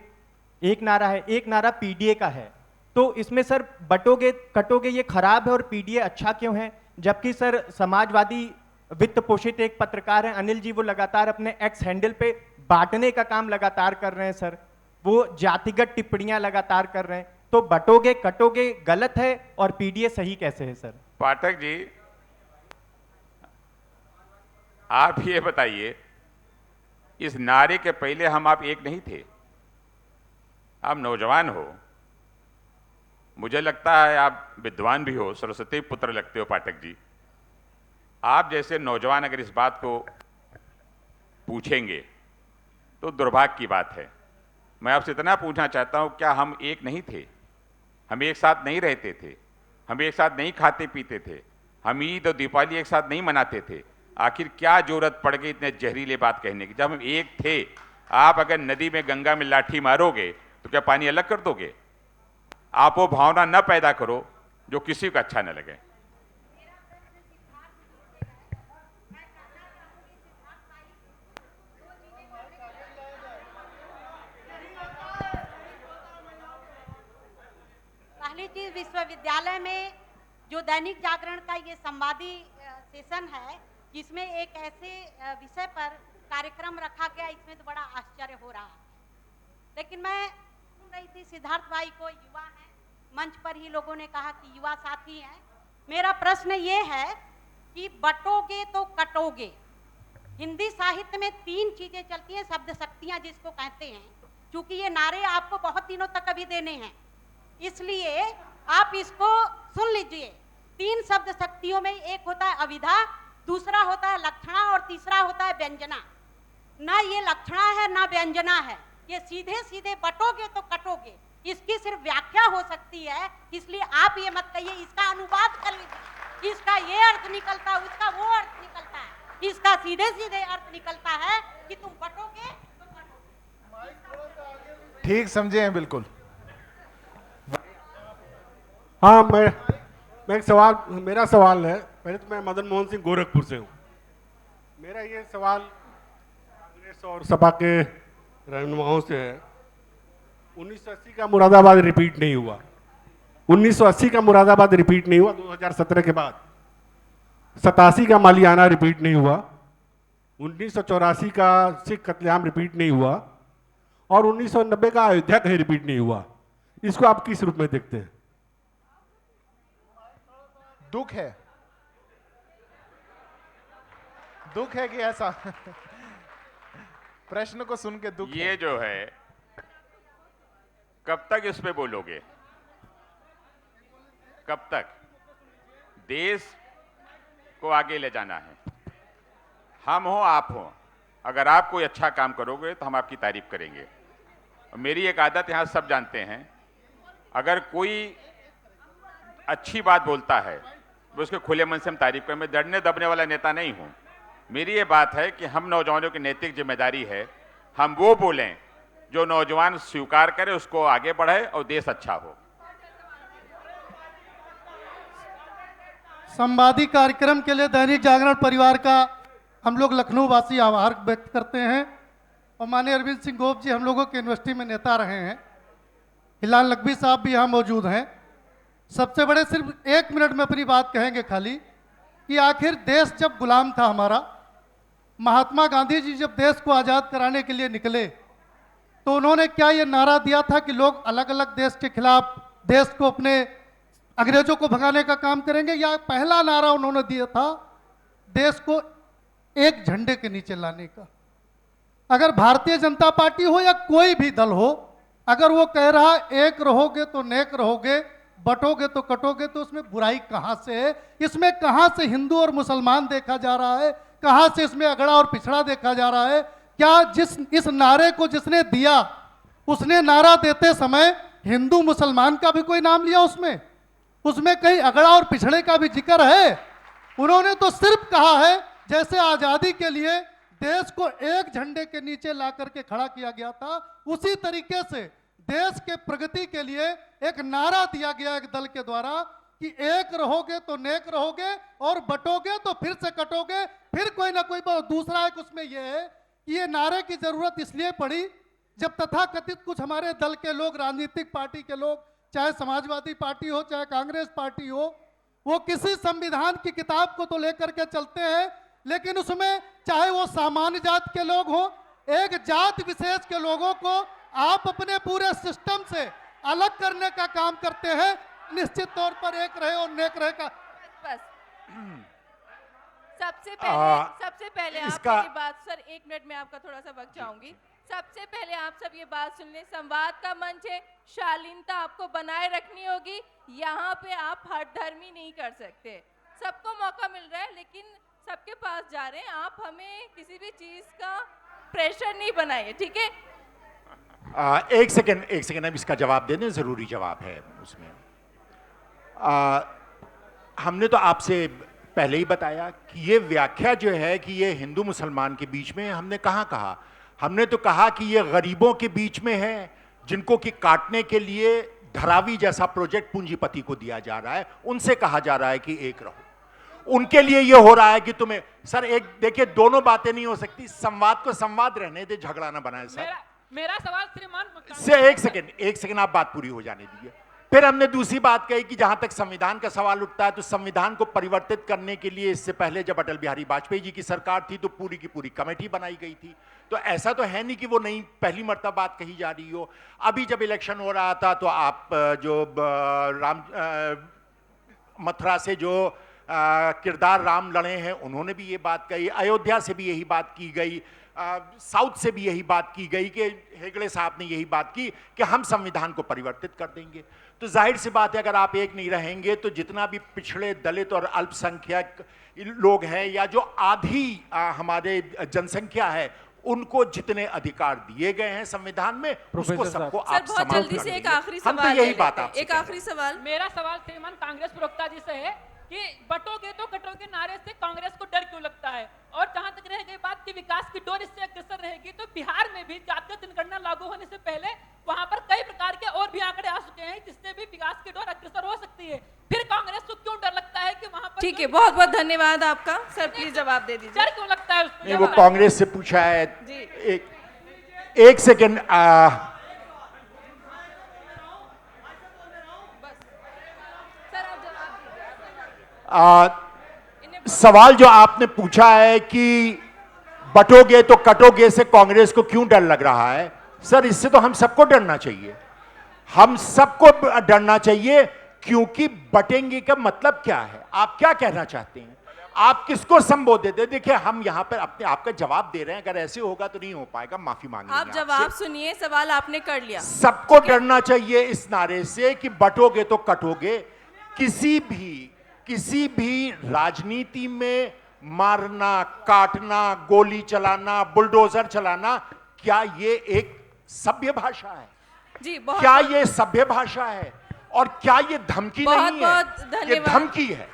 एक नारा है, एक नारा पीडीए का है, तो इसमें सर बटोगे कटोगे ये खराब है और पीडीए अच्छा क्यों है? जबकि सर समाजवादी वित्त पोषित एक पत्रकार हैं अनिल जी, वो लगातार अपने एक्स हैंडल पे बांटने का काम लगातार कर रहे हैं सर, वो जातिगत टिप्पणियां लगातार कर रहे हैं। तो बटोगे कटोगे गलत है और पीडीए सही कैसे है सर? पाठक जी, आप ये बताइए, इस नारे के पहले आप एक नहीं थे। आप नौजवान हो, मुझे लगता है आप विद्वान भी हो, सरस्वती पुत्र लगते हो पाठक जी। आप जैसे नौजवान अगर इस बात को पूछेंगे तो दुर्भाग्य की बात है। मैं आपसे इतना पूछना चाहता हूं, क्या हम एक नहीं थे? हम एक साथ नहीं रहते थे? हम एक साथ नहीं खाते पीते थे? हम ईद और दीपावली एक साथ नहीं मनाते थे? आखिर क्या जरूरत पड़ गई इतने जहरीले बात कहने की? जब हम एक थे, आप अगर नदी में गंगा में लाठी मारोगे तो क्या पानी अलग कर दोगे? आप वो भावना न पैदा करो जो किसी को अच्छा न लगे। पहली चीज, विश्वविद्यालय में जो दैनिक जागरण का ये संवादी सेशन है, जिसमें एक ऐसे विषय पर कार्यक्रम रखा गया, इसमें तो बड़ा आश्चर्य हो रहा है। लेकिन मैं सुन रही थी सिद्धार्थ भाई को, युवा हैं, मंच पर ही लोगों ने कहा कि युवा साथी हैं। मेरा प्रश्न ये है कि बटोगे तो कटोगे। हिंदी साहित्य में 3 चीजें चलती हैं, शब्द शक्तियां जिसको कहते हैं। क्योंकि ये नारे आपको बहुत दिनों तक अभी देने हैं, इसलिए आप इसको सुन लीजिए। 3 शब्द शक्तियों में एक होता है अविधा, दूसरा होता है लक्षणा और तीसरा होता है व्यंजना। ना ये लक्षणा है ना व्यंजना है, ये सीधे सीधे बटोगे तो कटोगे। इसकी सिर्फ व्याख्या हो सकती है, इसलिए आप ये मत कहिए इसका अनुवाद कर लीजिए, इसका ये अर्थ निकलता है, उसका वो अर्थ निकलता है। इसका सीधे सीधे अर्थ निकलता है कि तुम बटोगे तो कटोगे। ठीक समझे हैं बिल्कुल। हाँ, मैं एक सवाल, मेरा सवाल है। पहले तो मैं मदन मोहन सिंह गोरखपुर से हूँ। मेरा ये सवाल कांग्रेस और सपा के रहनुमाओं से है। 1980 का मुरादाबाद रिपीट नहीं हुआ, 1980 का मुरादाबाद रिपीट नहीं हुआ, 2017 के बाद 87 का मालियाना रिपीट नहीं हुआ, 1984 का सिख कत्लेआम रिपीट नहीं हुआ और 1990 का अयोध्या कहीं रिपीट नहीं हुआ। इसको आप किस रूप में देखते हैं? दुख है, दुख है कि ऐसा? प्रश्न को सुन के दुख ये है। जो है, कब तक इस पे बोलोगे? कब तक? देश को आगे ले जाना है। हम हो आप हो, अगर आप कोई अच्छा काम करोगे तो हम आपकी तारीफ करेंगे। और मेरी एक आदत यहां सब जानते हैं, अगर कोई अच्छी बात बोलता है तो उसके खुले मन से हम तारीफ करें। मैं डरने दबने वाला नेता नहीं हूं। मेरी ये बात है कि हम नौजवानों की नैतिक जिम्मेदारी है, हम वो बोलें जो नौजवान स्वीकार करे, उसको आगे बढ़े और देश अच्छा हो। संवादी कार्यक्रम के लिए दैनिक जागरण परिवार का हम लोग लखनऊ वासी आभार व्यक्त करते हैं। और माननीय अरविंद सिंह गोप जी हम लोगों के यूनिवर्सिटी में नेता रहे हैं, हिलाल नकवी साहब भी यहाँ मौजूद हैं। सबसे बड़े, सिर्फ 1 मिनट में अपनी बात कहेंगे खाली, कि आखिर देश जब गुलाम था हमारा, महात्मा गांधी जी जब देश को आज़ाद कराने के लिए निकले तो उन्होंने क्या ये नारा दिया था कि लोग अलग अलग देश के खिलाफ देश को, अपने अंग्रेजों को भगाने का काम करेंगे? या पहला नारा उन्होंने दिया था देश को एक झंडे के नीचे लाने का? अगर भारतीय जनता पार्टी हो या कोई भी दल हो, अगर वो कह रहा एक रहोगे तो नेक रहोगे, बटोगे तो कटोगे, तो उसमें बुराई कहां से है? इसमें कहां से हिंदू और मुसलमान देखा जा रहा है? कहां से इसमें अगड़ा और पिछड़ा देखा जा रहा है? क्या इस नारे को जिसने दिया, उसने नारा देते समय हिंदू मुसलमान का भी कोई नाम लिया उसमें? उसमें कहीं अगड़ा और पिछड़े का भी जिक्र है? उन्होंने तो सिर्फ कहा है जैसे आजादी के लिए देश को एक झंडे के नीचे ला करके खड़ा किया गया था, उसी तरीके से देश के प्रगति के लिए एक नारा दिया गया एक दल के द्वारा कि एक रहोगे तो नेक रहोगे और बटोगे तो फिर से कटोगे। फिर कोई ना कोई दूसरा एक उसमें यह है कि ये नारे की जरूरत इसलिए पड़ी जब तथाकथित कुछ हमारे दल के लोग, राजनीतिक पार्टी के लोग, चाहे समाजवादी पार्टी हो चाहे कांग्रेस पार्टी हो, वो किसी संविधान की किताब को तो लेकर के चलते हैं, लेकिन उसमें चाहे वो सामान्य जात के लोग हो, एक जात विशेष के लोगों को आप अपने पूरे सिस्टम से अलग करने का काम करते हैं। निश्चित तौर पर एक रहे और नेक रहे का बस सबसे पहले आप इसका- मेरी बात, सर 1 मिनट में आपका थोड़ा सा वक्त चाहूंगी। सबसे पहले आप सब ये बात सुन लें, संवाद का मंच है, शालीनता आपको बनाए रखनी होगी। यहाँ पे आप हठधर्मी नहीं कर सकते। सबको मौका मिल रहा है, लेकिन सबके पास जा रहे हैं। आप हमें किसी भी चीज का प्रेशर नहीं बनाइए, ठीक है? एक सेकेंड अब इसका जवाब देने, जरूरी जवाब है उसमें। हमने तो आपसे पहले ही बताया कि ये व्याख्या जो है कि ये हिंदू मुसलमान के बीच में, हमने कहाँ कहा? हमने तो कहा कि ये गरीबों के बीच में है, जिनको कि काटने के लिए धरावी जैसा प्रोजेक्ट पूंजीपति को दिया जा रहा है। उनसे कहा जा रहा है कि एक रहो। उनके लिए ये हो रहा है कि तुम्हें, सर एक देखिए, दोनों बातें नहीं हो सकती। संवाद को संवाद रहने दे, झगड़ा ना बनाए सर। मेरा सवाल श्रीमान से एक सेकंड आप बात पूरी हो जाने दीजिए। फिर हमने दूसरी बात कही कि जहां तक संविधान का सवाल उठता है, तो संविधान को परिवर्तित करने के लिए इससे पहले जब अटल बिहारी वाजपेयी जी की सरकार थी तो पूरी की पूरी कमेटी बनाई गई थी। तो ऐसा तो है नहीं कि वो नई पहली मर्तबा बात कही जा रही हो। अभी जब इलेक्शन हो रहा था तो आप जो मथुरा से जो किरदार राम लड़े हैं, उन्होंने भी ये बात कही। अयोध्या से भी यही बात की गई, साउथ से भी यही बात की गई, कि हेगड़े साहब ने यही बात की कि हम संविधान को परिवर्तित कर देंगे। तो जाहिर सी बात है, अगर आप एक नहीं रहेंगे तो जितना भी पिछड़े, दलित और अल्पसंख्यक लोग हैं, या जो आधी हमारे जनसंख्या है, उनको जितने अधिकार दिए गए हैं संविधान में, उसको सबको सर आप बहुत समाप्त जल्दी कर से एक देंगे। आखिरी हम सवाल तो यही ले बात लेते हैं। आपसे एक कह रहे आखिरी सवाल। मेरा सवाल श्रीमान कांग्रेस प्रवक्ता जी से है कि बटोगे तो कटोगे नारे से कांग्रेस को डर क्यों लगता है? और जहां तक रह गई बात कि विकास की डोर इससे अग्रसर रहेगी, तो बिहार में भी जातिगत जनगणना लागू होने से पहले वहां पर कई प्रकार के और भी आंकड़े आ चुके हैं जिससे भी विकास की डोर अग्रसर हो सकती है। फिर कांग्रेस को क्यों डर लगता है कि वहां पर? ठीक है, बहुत बहुत धन्यवाद आपका। सर प्लीज जवाब दे दीजिए। डर क्यों लगता है उसको? नहीं, वो कांग्रेस से पूछा है। जी। एक सेकेंड, सर आप जवाब दीजिए। सवाल जो आपने पूछा है कि बटोगे तो कटोगे से कांग्रेस को क्यों डर लग रहा है, सर इससे तो हम सबको डरना चाहिए। हम सबको डरना चाहिए, क्योंकि बटेंगे का मतलब क्या है? आप क्या कहना चाहते हैं? आप किसको संबोधित है? देखिए, हम यहाँ पर अपने आपका जवाब दे रहे हैं। अगर ऐसे होगा तो नहीं हो पाएगा, माफी मांगेंगे आप जवाब सुनिए, सवाल आपने कर लिया। सबको डरना चाहिए इस नारे से कि बटोगे तो कटोगे। किसी भी राजनीति में मारना, काटना, गोली चलाना, बुलडोजर चलाना, क्या ये एक सभ्य भाषा है? जी बहुत क्या ये सभ्य भाषा है? और क्या ये धमकी बहुत नहीं है? बहुत ये धन्यवाद। धमकी है।